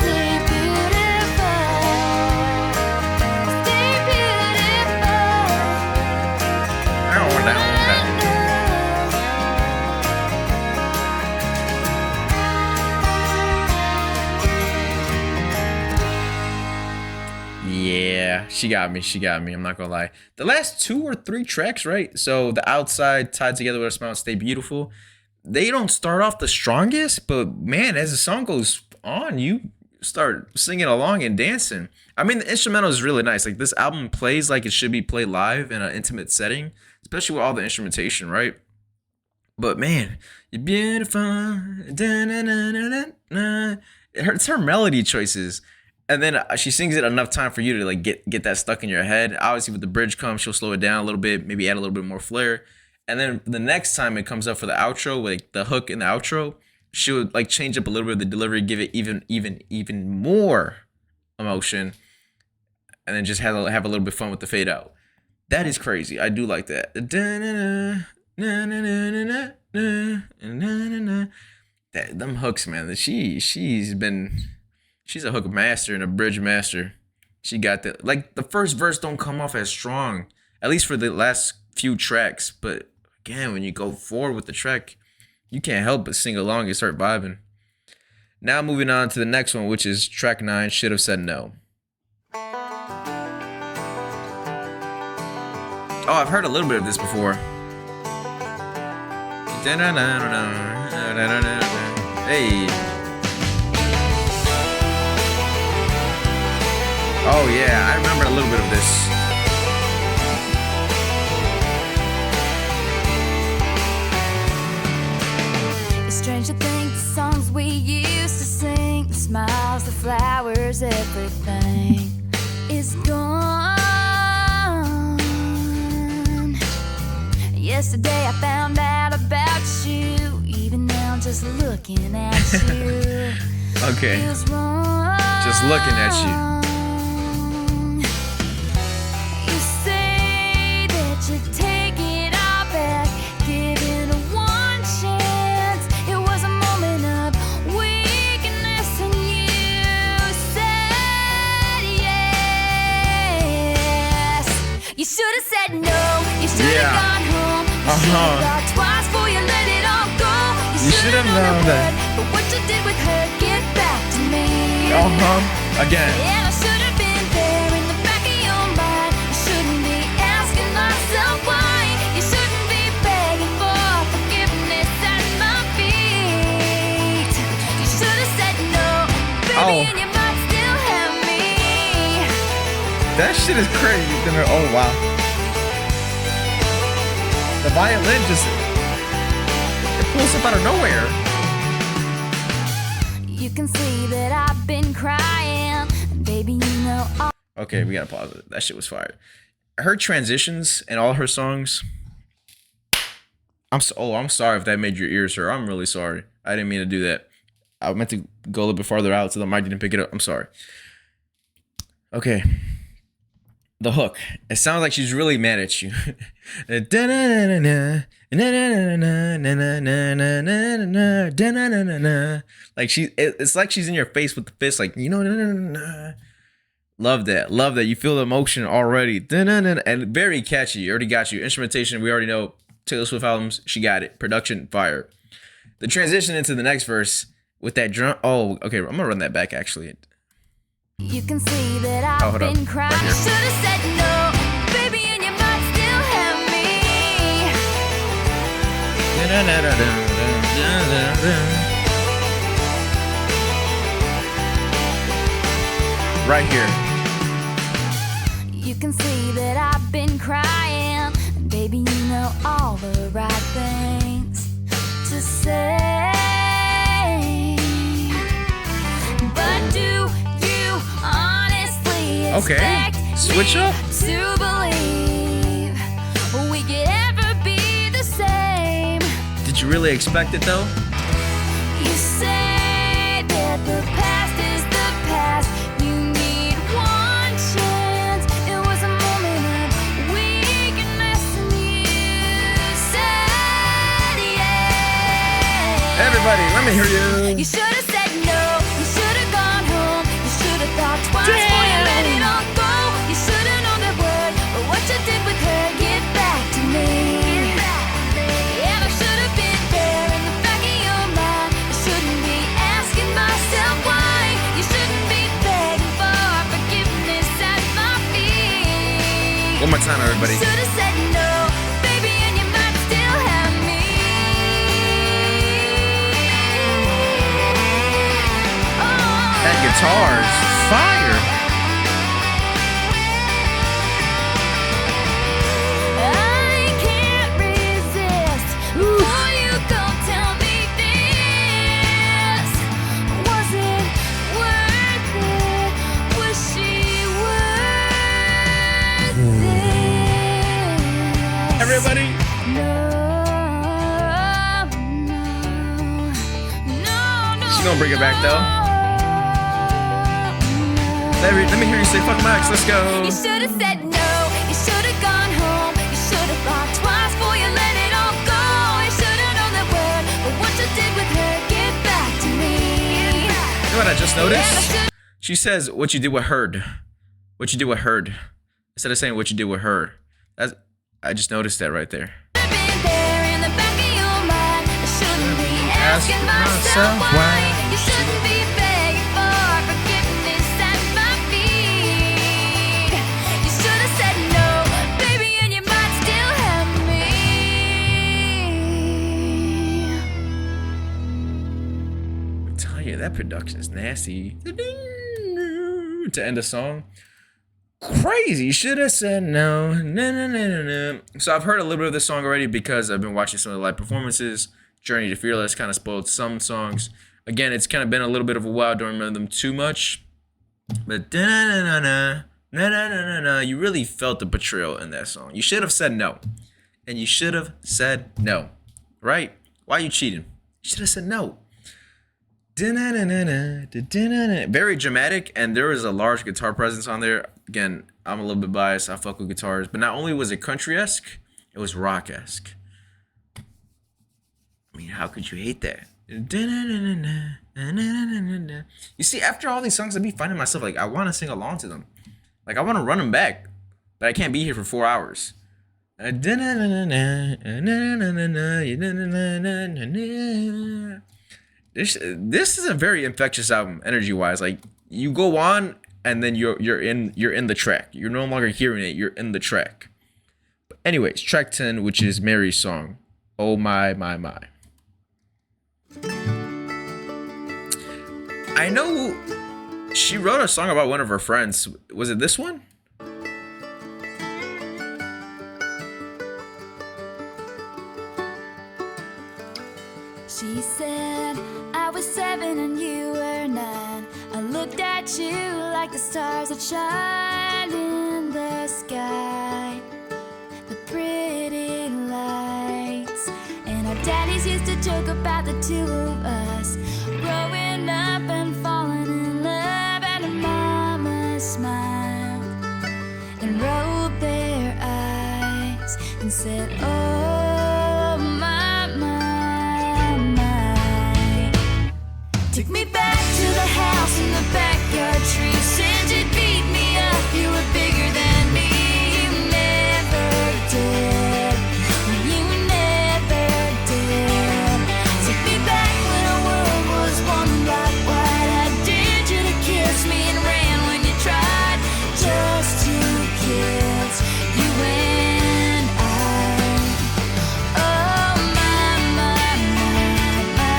stay beautiful, stay beautiful. Down, down, down. Yeah, she got me. She got me. I'm not gonna lie. The last 2 or 3 tracks, right? So the outside tied together with a smile, stay beautiful. They don't start off the strongest, but man, as the song goes on, you start singing along and dancing. I mean, the instrumental is really nice. Like this album plays like it should be played live in an intimate setting, especially with all the instrumentation, right? But man, you're beautiful. Da-na-na-na-na-na. It's her melody choices. And then she sings it enough time for you to like get that stuck in your head. Obviously, with the bridge comes, she'll slow it down a little bit, maybe add a little bit more flair. And then the next time it comes up for the outro, like the hook in the outro, she would like change up a little bit of the delivery, give it even more emotion, and then just have a little bit of fun with the fade out. That is crazy. I do like that. Them hooks, man. She's a hook master and a bridge master. She got that. Like the first verse don't come off as strong, at least for the last few tracks. But again, when you go forward with the track, you can't help but sing along and start vibing. Now moving on to the next one, which is track 9, Should Have Said No. Oh, I've heard a little bit of this before. Hey. Oh yeah, I remember a little bit of this. It's strange to think the songs we used to sing, the smiles, the flowers, everything is gone. Yesterday I found out about you, even now just looking at you Okay. feels wrong. Just looking at you. thought twice before you let it all go. You should have known that. But what you did with her, get back to me. Again. And I should have been there in the back of your mind. I shouldn't be asking myself why. You shouldn't be begging for forgiveness at my feet. You should have said no, baby, and you might still have me. That shit is crazy. Oh wow. The violin just it pulls up out of nowhere. You can see that I've been crying, baby, you know all. Okay, we gotta pause it. That shit was fire. Her transitions and all her songs. I'm sorry if that made your ears hurt. I'm really sorry. I didn't mean to do that. I meant to go a little bit farther out so the mic didn't pick it up. I'm sorry. Okay. The hook. It sounds like she's really mad at you. Like it's like she's in your face with the fist, like, you know. Love that. Love that. You feel the emotion already. And very catchy. You already got you. Instrumentation, we already know. Taylor Swift albums, she got it. Production, fire. The transition into the next verse with that drum. Oh, okay. I'm gonna run that back actually. You can see that I've been crying. Right here. Should have said no, baby, and you might still have me. Right here. You can see that I've been crying, baby, you know all the right things to say. But do you honestly expect switch me up to believe we could ever be the same? Did you really expect it though? You say that the past is the past. You need one chance. It was a moment of weakness and you said yes. Everybody, let me hear you. You should have said no. You should have gone home. You should have thought twice before you let it all go. You should have known that word, but what you did with her, get back to me. Yeah, I should have been there in the back of your mind. I shouldn't be asking myself why. You shouldn't be begging for forgiveness at my feet. One more time, everybody. Should have said no, baby, and you might still have me. That guitar's fire. I can't resist. Before you go, tell me this. Was it worth it? Was she worth it? Everybody. No. She's gonna bring it back though. Let me hear you say fuck my ex, let's go. You should have said no. You should have gone home. You should have thought twice before you let it all go. You should have known that word, but what you did with her, get back to me. You know what I just noticed? She says what you did with her. What you did with her. Instead of saying what you did with her. I just noticed that right there. Been there in the back of your mind. I shouldn't be asking myself why. You shouldn't be begging for forgiveness at my feet. You should have said no, baby, and you might still have me. I tell you, that production is nasty. To end a song. Crazy. Should have said no. No. So I've heard a little bit of this song already because I've been watching some of the live performances. Journey to Fearless kind of spoiled some songs. Again, it's kind of been a little bit of a while. Don't remember them too much. But you really felt the betrayal in that song. You should have said no. And you should have said no. Right? Why are you cheating? You should have said no. Very dramatic, and there was a large guitar presence on there. Again, I'm a little bit biased. I fuck with guitars, but not only was it country-esque, it was rock-esque. I mean, how could you hate that? You see, after all these songs, I be finding myself like I want to sing along to them, like I want to run them back, but I can't be here for 4 hours. This is a very infectious album, energy wise. Like you go on and then you're in the track. You're no longer hearing it. You're in the track. But anyways, track 10, which is Mary's song, "Oh My My My." I know she wrote a song about one of her friends. Was it this one? She said, I was 7 and you were 9. I looked at you like the stars that shine in the sky, the pretty lights. And our daddies used to joke about the two of us growing up and falling in love. And our mamas smiled and rolled their eyes and said, oh my, my, my. Took me back to the house in the backyard tree. Said you'd beat me up, you were bigger than me. You never did, you never did. Took me back when our world was one black white. I dared you to kiss me and ran when you tried. Just 2 kids, you and I. Oh my, my, my, my.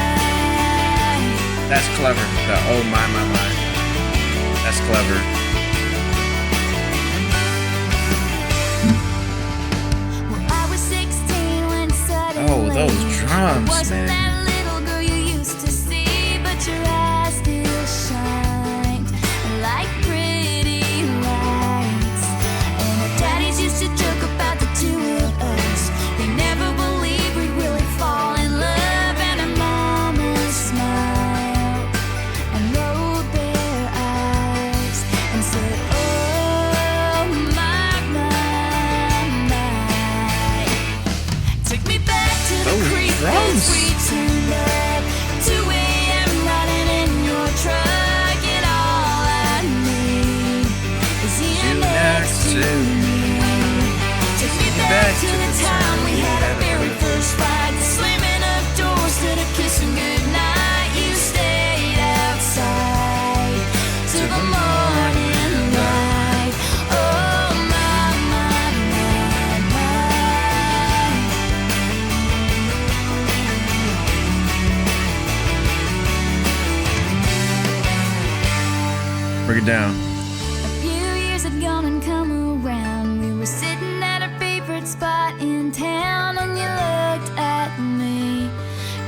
That's clever. The "oh my my my." That's clever. Well, I was 16 when suddenly Oh, those drums, wasn't man. that little girl you used to see, but your eyes still shined like pretty lights. And our daddies used to joke about the two of us. They never believed we'd really fall in love. And our mamas smiled and rolled their eyes and said, oh my, my, my. Took me back to the Those creek drums. as we turned up. 2 a.m. riding in your truck, and all I need is you next to me. Took me back to the time we had our very first fight, the slamming of doors to the kissing goodnight. You stayed outside till the morning light. Oh my, my, my, my. Break it down. A few years had gone and come around. We were sitting at our favorite spot in town, and you looked at me,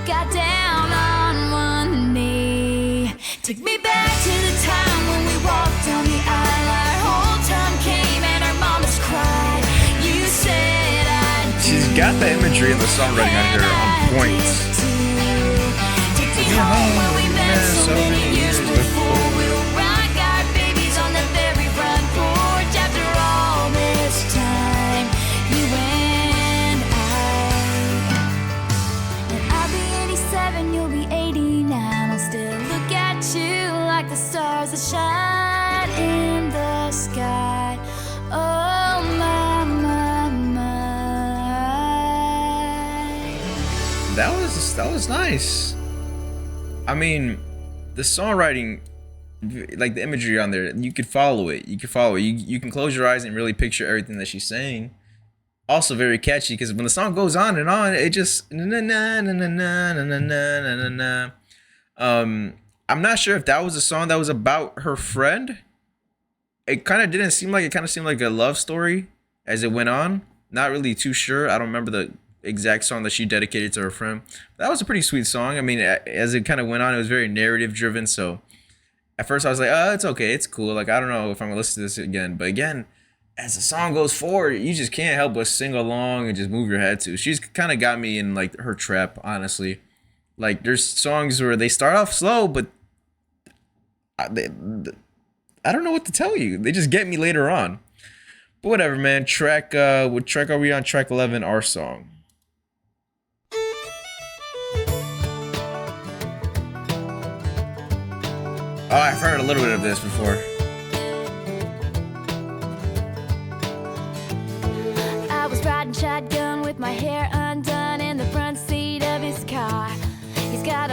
got down on one knee. Took me back to the time when we walked down the aisle. Our whole time came and our mamas cried. You said I do. She's got the imagery and the songwriting on here on point. Take me home where we met so many years before. We'll rock our babies on the very front porch. After all this time, you and I. And I'll be 87, you'll be 89. I'll still look at you like the stars that shine in the sky. Oh my, my, my. That was nice. I mean, the songwriting, like the imagery on there, you could follow it. You can close your eyes and really picture everything that she's saying. Also very catchy because when the song goes on and on, it just na na na na na na na na na na. I'm not sure if that was a song that was about her friend. It kind of didn't seem like it. Kind of seemed like a love story as it went on. Not really too sure. I don't remember the exact song that she dedicated to her friend. That was a pretty sweet song. I mean, as it kind of went on, it was very narrative driven. So at first I was like, oh, it's okay, it's cool. Like, I don't know if I'm gonna listen to this again. But again, as the song goes forward, you just can't help but sing along and just move your head to. She's kind of got me in like her trap, honestly. Like, there's songs where they start off slow, but I don't know what to tell you. They just get me later on. But whatever, man. What track are we on? Track 11, Our Song. Oh, I've heard a little bit of this before. I was riding shotgun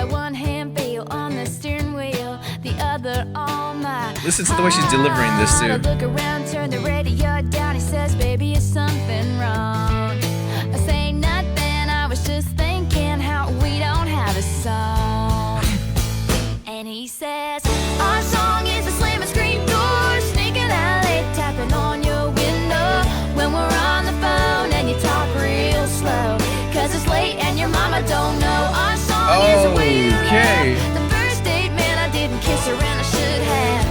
let one hand feel on the steering wheel, the other on my. Listen to the way she's delivering this too. I look around, turn the radio down. He says, "Baby, is something wrong?" I say nothing. I was just thinking how we don't have a song. And he says, "Our song is a slamming screen door, sneaking out late, tapping on your window when we're on the phone and you talk real slow. 'Cause it's late and your mama don't know our song is a way to Okay. love. The first date, man, I didn't kiss her and I should have.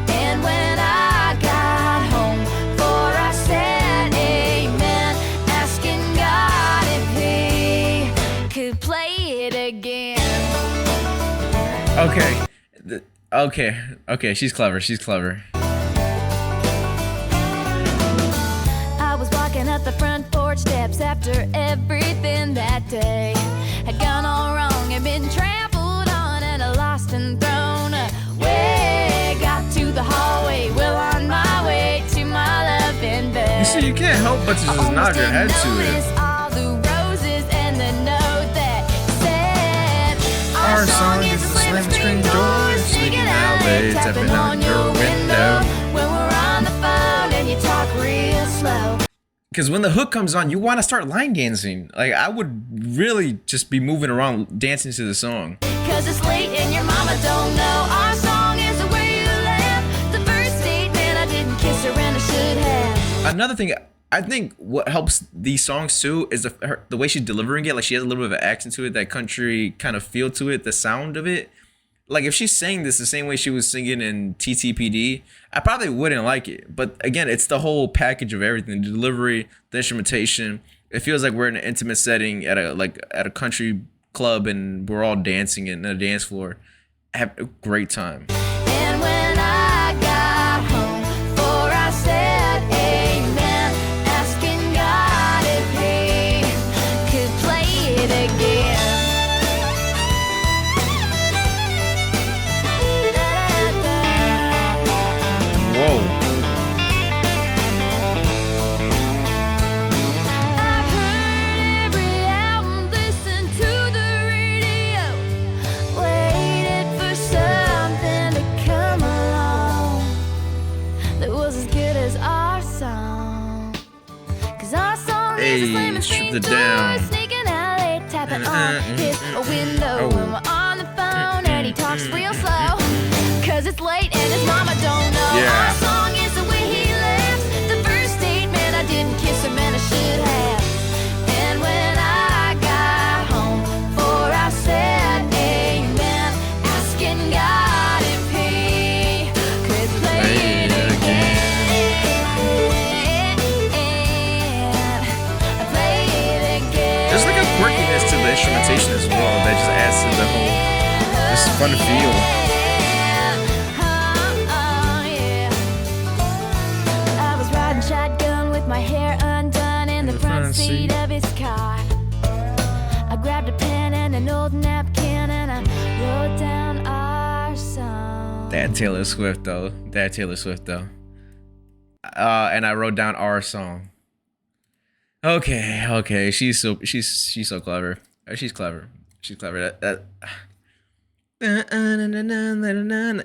And when I got home, for I said amen, asking God if he could play it again." Okay. Okay, she's clever. She's clever. I was walking up the front porch steps after everything that day had gone all wrong and been trampled on and lost and thrown away. Got to the hallway, well on my way to my loving bed. You see, you can't help but to just nod your head to it. All the roses and the note that said, "Our song is a slamming screen door, sneaking out late, tapping on your window when we're on the phone and you talk real slow." Because when the hook comes on, you want to start line dancing. Like, I would really just be moving around dancing to the song. 'Cause it's late and your mama don't know our song is a way to laugh. The first date, man, I didn't kiss her and I should have. Another thing, I think what helps these songs too is the way she's delivering it. Like, she has a little bit of an accent to it, that country kind of feel to it, the sound of it. Like, if she's saying this the same way she was singing in TTPD, I probably wouldn't like it. But again, it's the whole package of everything: the delivery, the instrumentation. It feels like we're in an intimate setting at a country club, and we're all dancing in a dance floor. Have a great time. And when I got home, for I said amen, asking God if he could play it again. Whoa. I've heard every album, listened to the radio, waited for something to come along that was as good as our song. 'Cause our song is a Hey, slamming strip screen it door, down. sneaking out late, tapping on his window Oh. when we're on the phone and he talks real slow. 'Cause it's late and his mama don't know Yeah. our song is the way he laughs. The first date, man, I didn't kiss him and I should have. And when I got home, for I said amen, asking God if he could play it again. Play it again. There's like a quirkiness to the instrumentation as well that just adds to the whole this fun feel. I was riding shotgun with my hair undone in the front seat of his car. I grabbed a pen and an old napkin and I wrote down our song. That Taylor Swift though. And I wrote down our song. Okay. She's so clever. She's clever.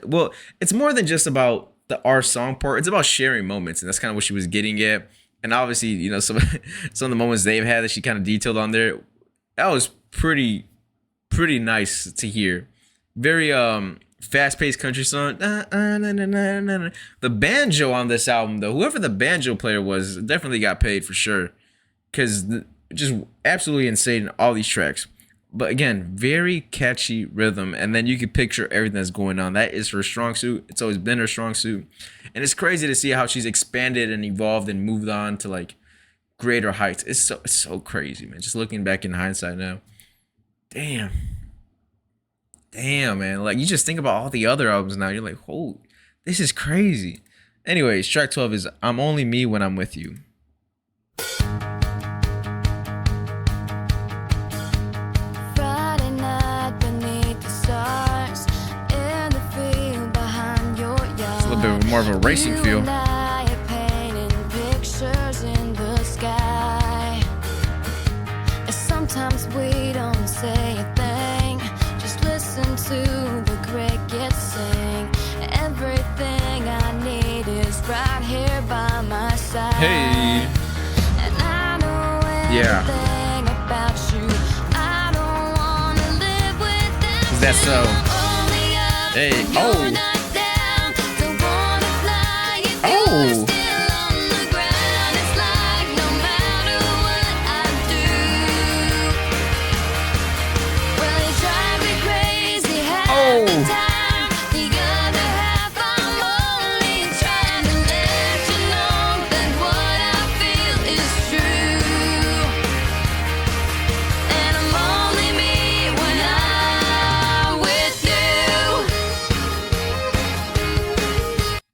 Well, it's more than just about the our song part. It's about sharing moments, and that's kind of what she was getting at. And obviously, you know, some of the moments they've had that she kind of detailed on there. That was pretty nice to hear. Very fast-paced country song. The banjo on this album, though, whoever the banjo player was, definitely got paid for sure, because just absolutely insane in all these tracks. But again, very catchy rhythm, and then you can picture everything that's going on. That is her strong suit. It's always been her strong suit, and it's crazy to see how she's expanded and evolved and moved on to like greater heights. It's so crazy, man. Just looking back in hindsight now, damn, man. Like, you just think about all the other albums now. You're like, oh, this is crazy. Anyways, track 12 is "I'm Only Me When I'm With You." Friday night beneath the stars in the field behind your yard. It's a little bit more of a racing feel. You and I are painting pictures in the sky. And sometimes we don't say a thing, just look Yeah. everything about you. I don't wanna live without 'Cause that's so. only up Hey, when you're oh. not down. Don't wanna fly if Oh. you're still on the ground. It's like no matter what I do, well, you drive me crazy half Oh. the time. The other half, I'm only trying to let you know that what I feel is true. And I'm only me when I'm with you.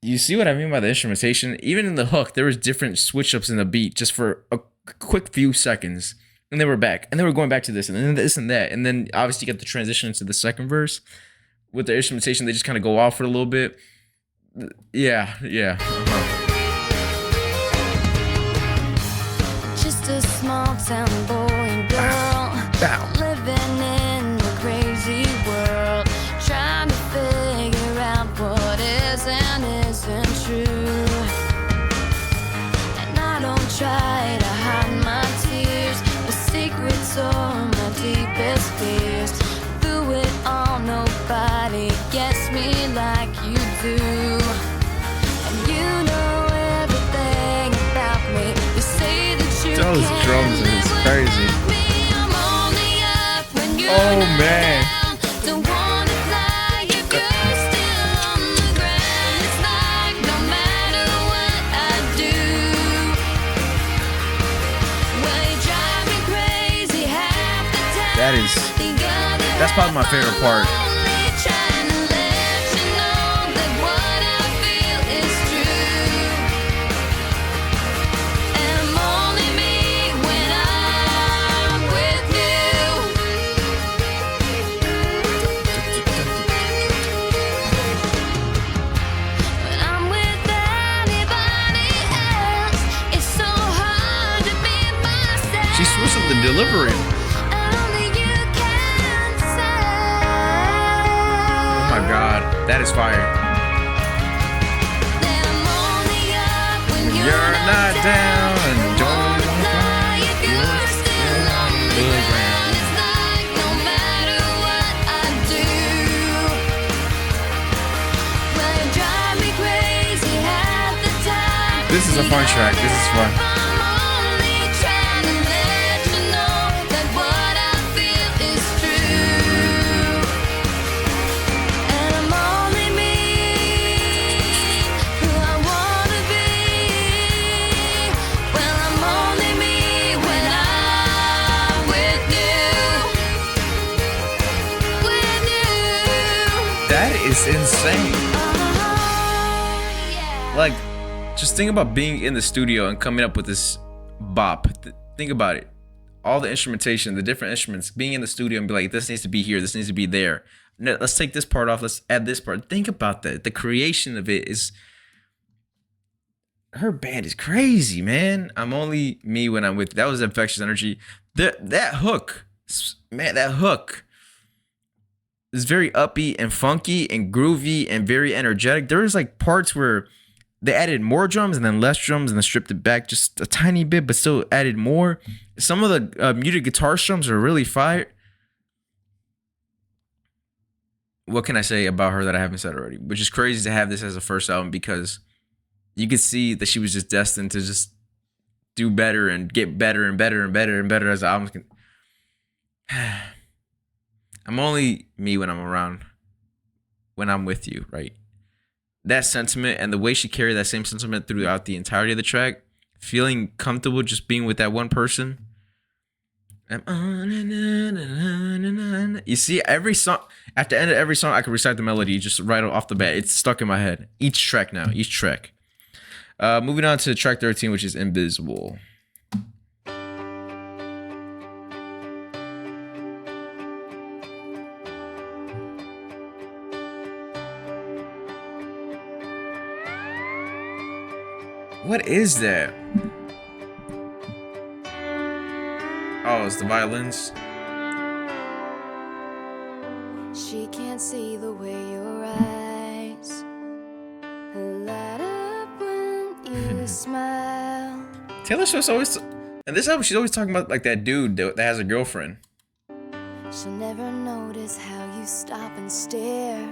You see what I mean by the instrumentation? Even in the hook, there was different switch ups in the beat just for a quick few seconds. And they were back. And they were going back to this and then this and that. And then obviously you get the transition into the second verse. With the instrumentation, they just kind of go off for a little bit. Yeah. Just a small town boy and girl Bow. living in a crazy world, trying to figure out what is and isn't true. And I don't try to hide my tears, the secrets are my deepest fears. Through it all, nobody gets me like you do. And you know everything about me. You say that you Those can't drums live is crazy. without me. I'm only up when you're Oh, not man. down. Don't wanna fly if you're still on the ground. It's like no matter what I do, well, you drive me crazy half the time. That's probably my favorite part. She switched up the delivery. Oh my god, that is fire. You're not down and don't fly if you're still on the ground. It's like no matter what I do, well, you drive me crazy half the time. This is a fun track. This is fun. I'm only trying to let you know that what I feel is true. And I'm only me, who I wanna be. Well, I'm only me when I'm with you. With you. That is insane. Oh, yeah. Like, just think about being in the studio and coming up with this bop. Think about it. All the instrumentation, the different instruments, being in the studio and be like, this needs to be here, this needs to be there. No, let's take this part off, let's add this part. Think about that. The creation of it is. Her band is crazy, man. I'm only me when I'm with. That was Infectious Energy. That hook, man, that hook is very upbeat and funky and groovy and very energetic. There was like parts where they added more drums and then less drums and then stripped it back just a tiny bit, but still added more. Some of the muted guitar strums are really fire. What can I say about her that I haven't said already? Which is crazy to have this as a first album because you could see that she was just destined to just do better and get better and better and better and better as the albums can. I'm only me when I'm around, when I'm with you, right? That sentiment and the way she carried that same sentiment throughout the entirety of the track, feeling comfortable just being with that one person. You see, every song, at the end of every song, I can recite the melody just right off the bat. It's stuck in my head. Each track now, each track. Moving on to track 13, which is Invisible. What is that? Oh, it's the violins. She can't see the way your eyes light up when you smile. Taylor Swift's always And this album, she's always talking about like that dude that has a girlfriend. She'll never notice how you stop and stare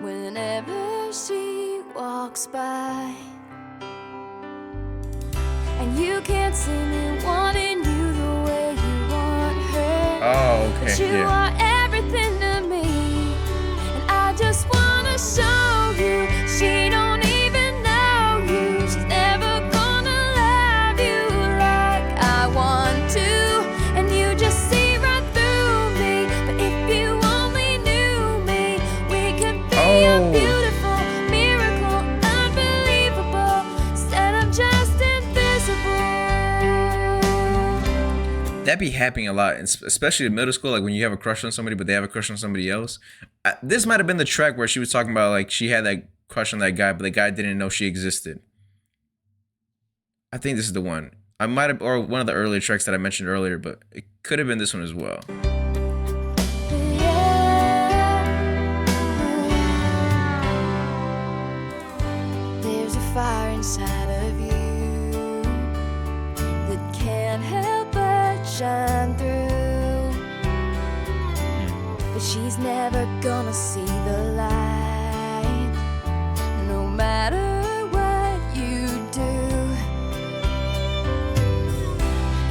whenever she walks by. And you can't see me wanting you the way you want her. Oh, okay. But you are everything to me, and I just wanna show you she don't even know you. She's never gonna love you like I want to, and you just see right through me. But if you only knew me, we could be a beautiful miracle, unbelievable, instead of just invisible. That be happening a lot, especially in middle school, like when you have a crush on somebody but they have a crush on somebody else. This might have been the track where she was talking about like she had that crush on that guy but the guy didn't know she existed. I think this is the one. I might have, or one of the earlier tracks that I mentioned earlier, but it could have been this one as well. There's a fire inside of you that can't help but shine through, but she's never gonna see the light, no matter what you do.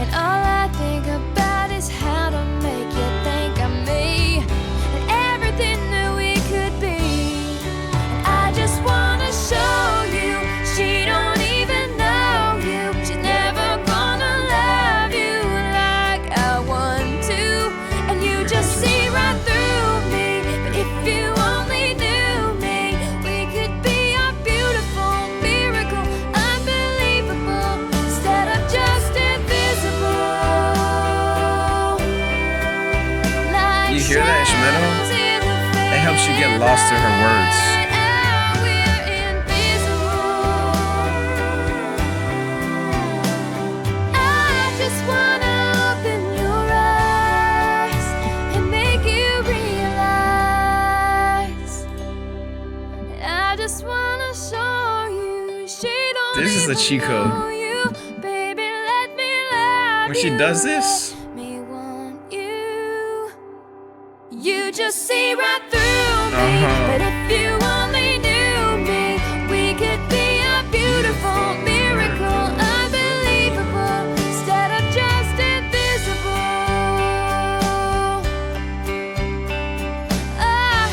And all I think about is how to make you think of me and everything that we could be. And I just wanna show you she don't even know you. She's never gonna love you like I want to, and you just see right through me. But if you only knew me, we could be a beautiful miracle, unbelievable, instead of just invisible. Like You hear that instrumental? shadows in the It helps you get lost in her words. fade, we're invisible. I just wanna open your eyes and make you realize. I just wanna show you she don't This is the cheat code. know you. Baby, let me love When she you. does this, Let me want you. You just see right through me. But if you only knew me, we could be a beautiful miracle, unbelievable, instead of just invisible. Oh,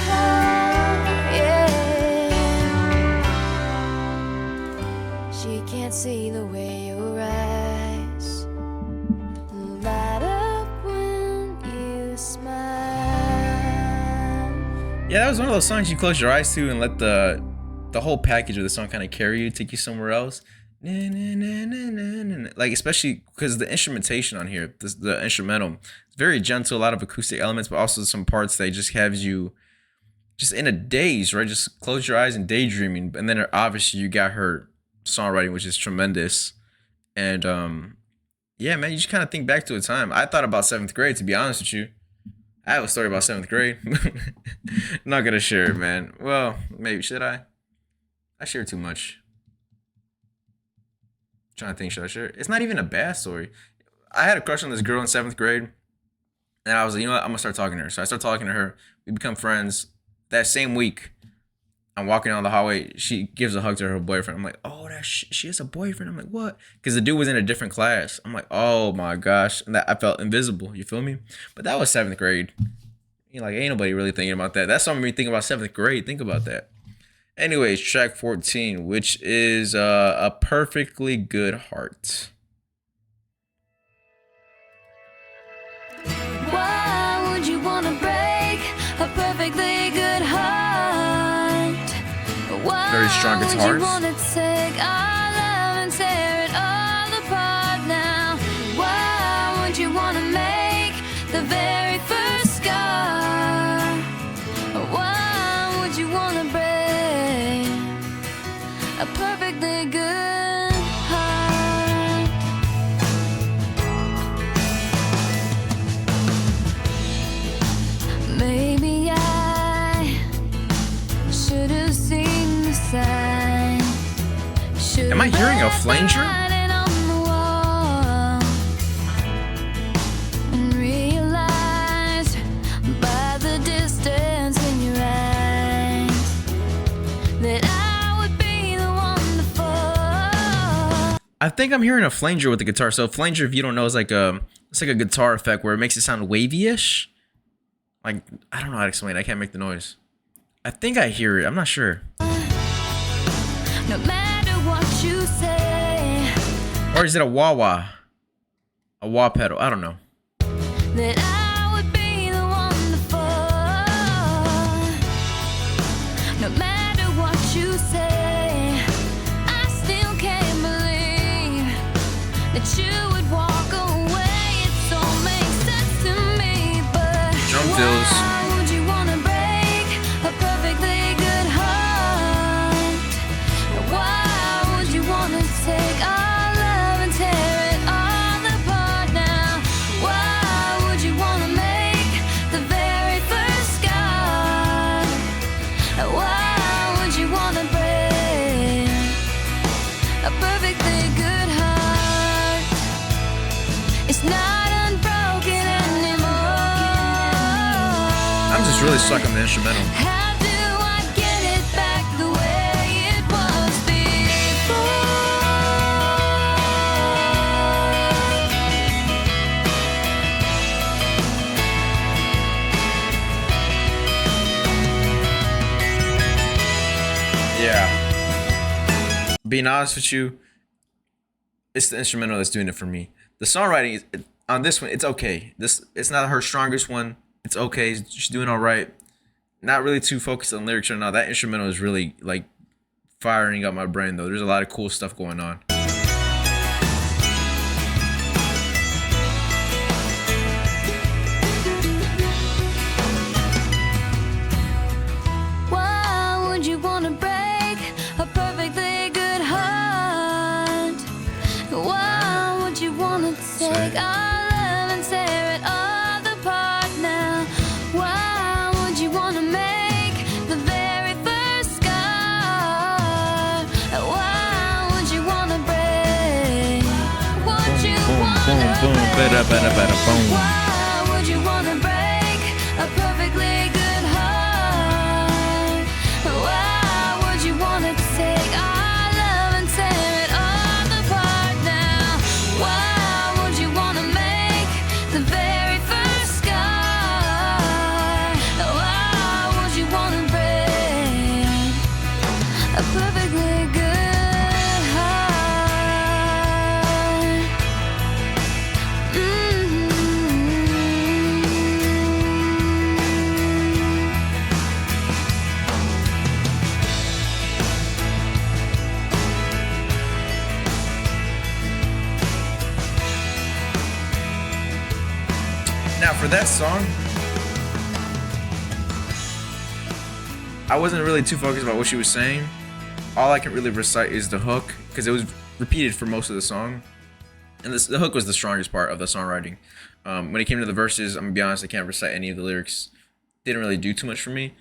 yeah. She can't see the way your eyes light up when you smile. yeah, that was one of those songs you close your eyes to and let the whole package of the song kind of carry you, take you somewhere else. Na, na, na, na, na, na, na. Like especially because the instrumentation on here, the instrumental, it's very gentle, a lot of acoustic elements, but also some parts that just has you just in a daze, right? Just close your eyes and daydreaming. And then obviously you got her songwriting, which is tremendous. And yeah, man, you just kind of think back to a time. I thought about 7th grade, to be honest with you. I have a story about 7th grade. Not gonna share it, man. Well, maybe should I? I share too much. Trying to think, should I share it? It's not even a bad story. I had a crush on this girl in 7th grade, and I was like, you know what? I'm gonna start talking to her. So I start talking to her. We become friends. That same week, I'm walking down the hallway. She gives a hug to her boyfriend. I'm like, oh, she has a boyfriend. I'm like, what? Because the dude was in a different class. I'm like, oh my gosh. And that I felt invisible. You feel me? But that was 7th grade. You know, like, ain't nobody really thinking about that. That's something we think about 7th grade. Think about that. Anyways, track 14, which is A Perfectly Good Heart. Why would you wanna break a perfectly good heart? Why Very strong would guitars. you wanna take our love and tear it all apart now? Why would you wanna make the very first scar? Why would you wanna break a perfectly good heart? Maybe I should have seen the sign. Am I hearing a flanger? I think I'm hearing a flanger with the guitar. So flanger, if you don't know, is like it's like a guitar effect where it makes it sound wavy-ish. Like, I don't know how to explain it. I can't make the noise. I think I hear it. I'm not sure. No matter what you say, Or is it a wah-wah? A wah pedal. I don't know. that I would be the one to fall. No matter what you say, I still can't believe that you would walk away. It all makes sense to me, but Drum fills. why would you wanna break a perfectly good heart? Why would you wanna take our love and tear it all apart now? Why would you wanna make the very first scar? Why would you wanna break a perfectly good heart? It's not unbroken anymore. I'm just really stuck on the instrumental. How do I get it back the way it was before? Yeah. Being honest with you, it's the instrumental that's doing it for me. The songwriting is, on this one, it's okay. It's not her strongest one. It's okay. She's doing all right. Not really too focused on lyrics right now. That instrumental is really like firing up my brain though. There's a lot of cool stuff going on. Why would you wanna break a perfectly good heart? Why would you wanna take our love and tear it all apart now? Why would you wanna make the very first scar? Why would you wanna break? Would you wanna boom, break? bada, bada, bada, boom. Why would you wanna break a perfectly good heart? Why would you wanna take our love and tear it all apart now? Why would you wanna make the very first scar? Why would you wanna break a perfectly good heart? Now for that song, I wasn't really too focused about what she was saying. All I can really recite is the hook because it was repeated for most of the song, and the hook was the strongest part of the songwriting. When it came to the verses, I'm gonna be honest, I can't recite any of the lyrics. Didn't really do too much for me.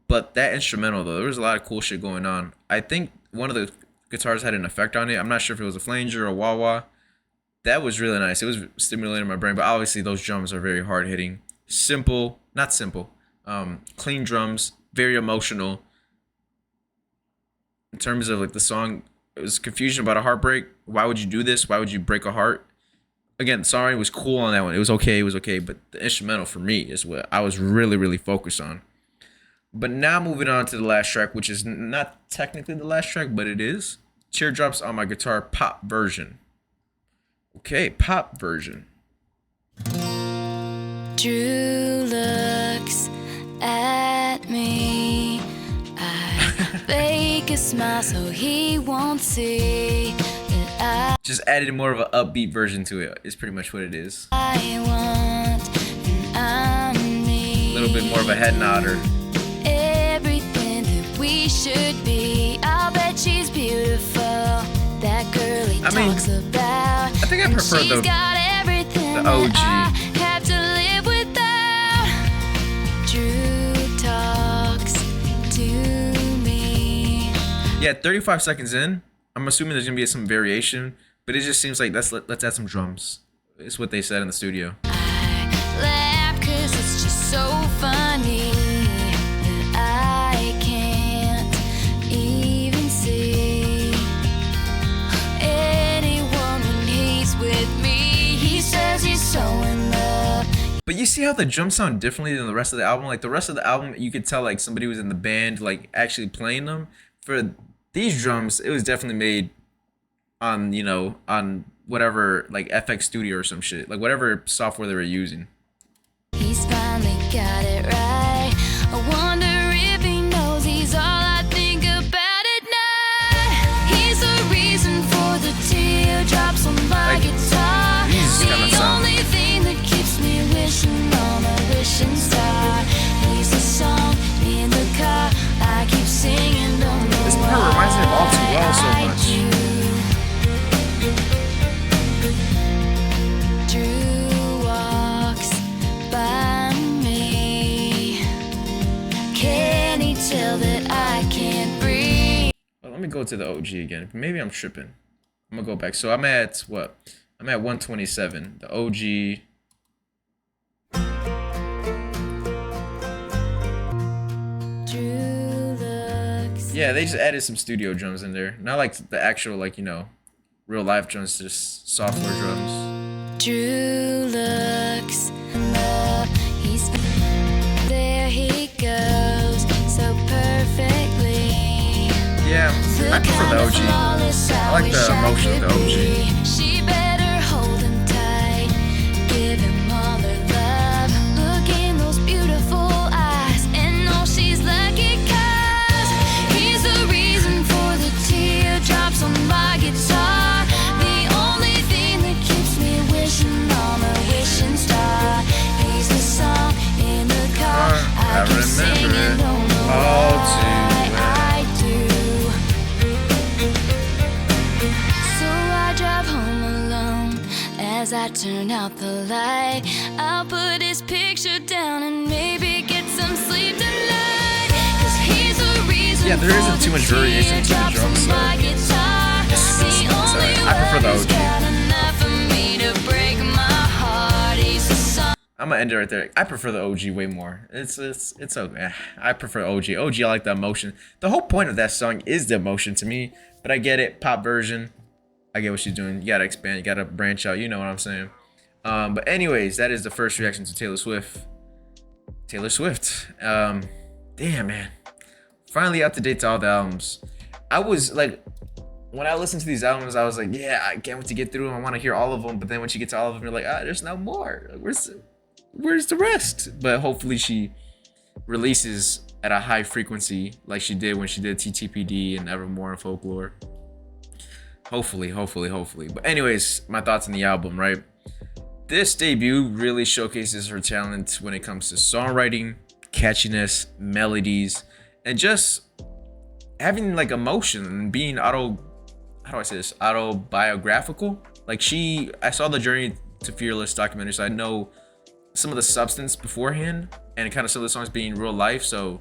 But that instrumental though, there was a lot of cool shit going on. I think one of the guitars had an effect on it. I'm not sure if it was a flanger or a wah-wah. That was really nice. It was stimulating my brain, but obviously those drums are very hard hitting. Simple, not simple. Clean drums, very emotional. In terms of like the song, it was confusion about a heartbreak. Why would you do this? Why would you break a heart? Again, the songwriting was cool on that one. It was okay, but the instrumental for me is what I was really, really focused on. But now moving on to the last track, which is not technically the last track, but it is. Teardrops on My Guitar pop version. Okay, pop version. Drew looks at me. I fake a smile so he won't see that Just added more of an upbeat version to it. It's pretty much what it is. I want and I need. A little bit more of a head nodder. Everything that we should be. I'll bet she's beautiful. That girl he talks about. I think I prefer she's got everything the OG. that I have to live without. Drew talks to me. Yeah, 35 seconds in. I'm assuming there's gonna be some variation, but it just seems like let's add some drums. It's what they said in the studio. I laugh 'cause it's just so funny that I can't even see. But you see how the drums sound differently than the rest of the album? Like the rest of the album, you could tell like somebody was in the band, like actually playing them. For these drums, it was definitely made on, you know, on whatever, like FX Studio or some shit. Like whatever software they were using. He's finally got it right. I wonder if he knows he's all I think about at night. He's the reason for the teardrops on my guitar. The only thing that keeps me wishing on a wishing star. He's the song in the car I keep singing. Don't know this part reminds me of All Too Well so much. Drew walks by me. Can he tell that I can't breathe? Well, let me go to the OG again. Maybe I'm tripping. I'm gonna go back. So I'm at what? I'm at 127. The OG. Drew looks. Yeah, they just added some studio drums in there. Not like the actual, like, you know, real life drums, just software drums. Drew looks up. He's there. He goes so perfectly. Yeah, I prefer the OG. I like the emotion of the OG. She better hold him tight. Give him all her love. Look in those beautiful eyes and know she's lucky 'cause he's the reason for the teardrops on my guitar. The only thing that keeps me wishing on a wishing star. He's the song in the car I keep singing. Don't know why I do. So I drive home alone. As I turn out the light, I'll put his picture down and maybe get some sleep tonight. 'Cause he's the reason. Yeah, there isn't too much variation to the drums, so I prefer the OG. I'm gonna end it right there. I prefer the OG way more. It's okay. I prefer OG. OG, I like the emotion. The whole point of that song is the emotion to me. But I get it. Pop version. I get what she's doing. You gotta expand. You gotta branch out. You know what I'm saying. But anyways, that is the first reaction to Taylor Swift. Taylor Swift. Damn, man. Finally up to date to all the albums. I was like, when I listened to these albums, I was like, yeah, I can't wait to get through them. I want to hear all of them. But then when she gets to all of them, you're like, there's no more. Where's the rest? But hopefully she releases at a high frequency like she did when she did TTPD and Evermore and Folklore. Hopefully. But anyways, my thoughts on the album, right? This debut really showcases her talent when it comes to songwriting, catchiness, melodies, and just having like emotion and being autobiographical. Like I saw the Journey to Fearless documentary, so I know some of the substance beforehand and kind of some of the songs being real life. So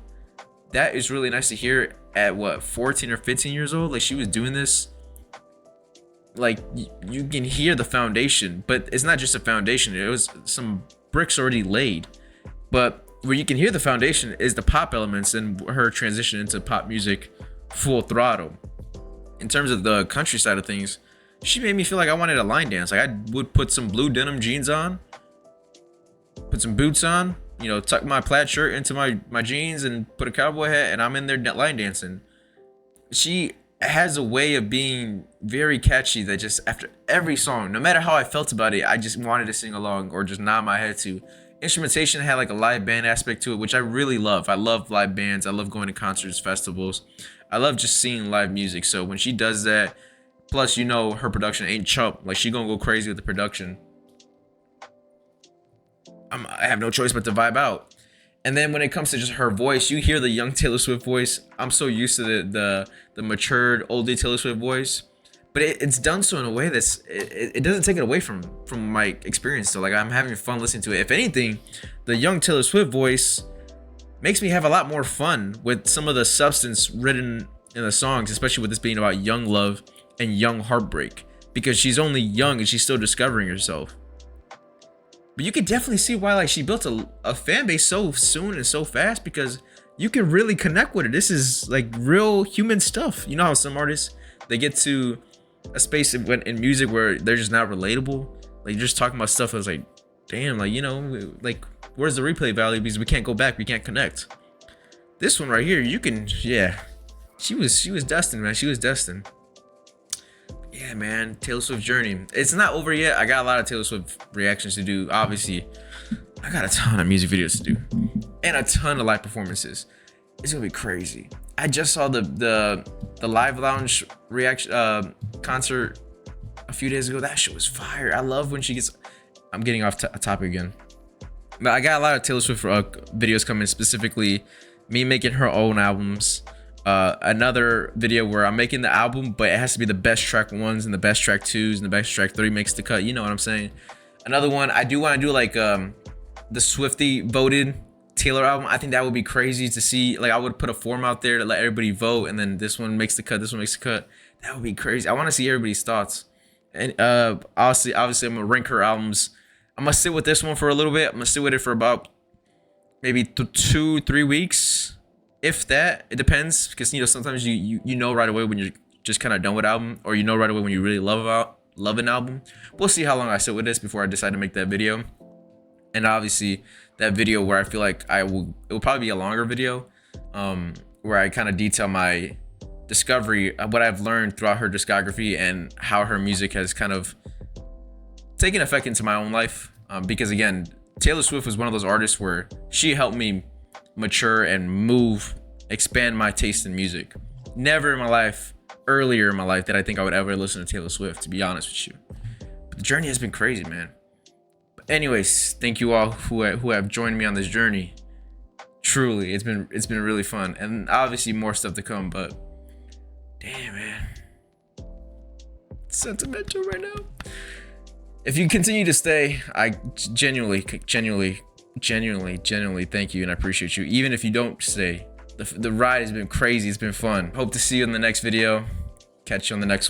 that is really nice to hear at what, 14 or 15 years old. Like she was doing this. Like you can hear the foundation, but it's not just a foundation. It was some bricks already laid. But where you can hear the foundation is the pop elements and her transition into pop music full throttle. In terms of the country side of things, she made me feel like I wanted a line dance. Like I would put some blue denim jeans on, put some boots on, you know, tuck my plaid shirt into my jeans and put a cowboy hat, and I'm in there line dancing. She has a way of being very catchy that just after every song, no matter how I felt about it, I just wanted to sing along or just nod my head to. Instrumentation had like a live band aspect to it, which I really love. I love live bands. I love going to concerts, festivals. I love just seeing live music. So when she does that, plus, you know, her production ain't chump. Like she gonna go crazy with the production. I have no choice but to vibe out. And then when it comes to just her voice, you hear the young Taylor Swift voice. I'm so used to the matured, oldie Taylor Swift voice, but it's done so in a way that's it doesn't take it away from my experience. So like I'm having fun listening to it. If anything, the young Taylor Swift voice makes me have a lot more fun with some of the substance written in the songs, especially with this being about young love and young heartbreak, because she's only young and she's still discovering herself. But you can definitely see why like she built a fan base so soon and so fast, because you can really connect with it. This is like real human stuff. You know how some artists, they get to a space in music where they're just not relatable. Like you're just talking about stuff that's like damn, like, you know, like, where's the replay value? Because we can't go back, we can't connect. This one right here, you can, yeah. She was destined, man. She was destined. Yeah, man. Taylor Swift journey. It's not over yet. I got a lot of Taylor Swift reactions to do. Obviously, I got a ton of music videos to do, and a ton of live performances. It's gonna be crazy. I just saw the Live Lounge reaction concert a few days ago. That shit was fire. I love when she gets. I'm getting off topic again, but I got a lot of Taylor Swift videos coming, specifically me making her own albums. Another video where I'm making the album, but it has to be the best track 1s and the best track 2s and the best track 3 makes the cut. You know what I'm saying? Another one, I do want to do like the Swiftie voted Taylor album. I think that would be crazy to see. Like, I would put a form out there to let everybody vote, and then this one makes the cut, this one makes the cut. That would be crazy. I want to see everybody's thoughts. And obviously I'm gonna rank her albums. I'm gonna sit with this one for a little bit. I'm gonna sit with it for about maybe 2-3 weeks, if that. It depends, because, you know, sometimes you know right away when you're just kind of done with album, or you know right away when you really love an album. We'll see how long I sit with this before I decide to make that video. And obviously that video where I feel like it will probably be a longer video, where I kind of detail my discovery of what I've learned throughout her discography and how her music has kind of taken effect into my own life. Because again, Taylor Swift was one of those artists where she helped me mature and expand my taste in music. Never in my life, earlier in my life, did I think I would ever listen to Taylor Swift, to be honest with you. But the journey has been crazy, man. But anyways, thank you all who have joined me on this journey. Truly, it's been really fun, and obviously more stuff to come. But damn, man, sentimental right now. If you continue to stay, I genuinely thank you, and I appreciate you. Even if you don't stay, the ride has been crazy. It's been fun. Hope to see you in the next video. Catch you on the next one.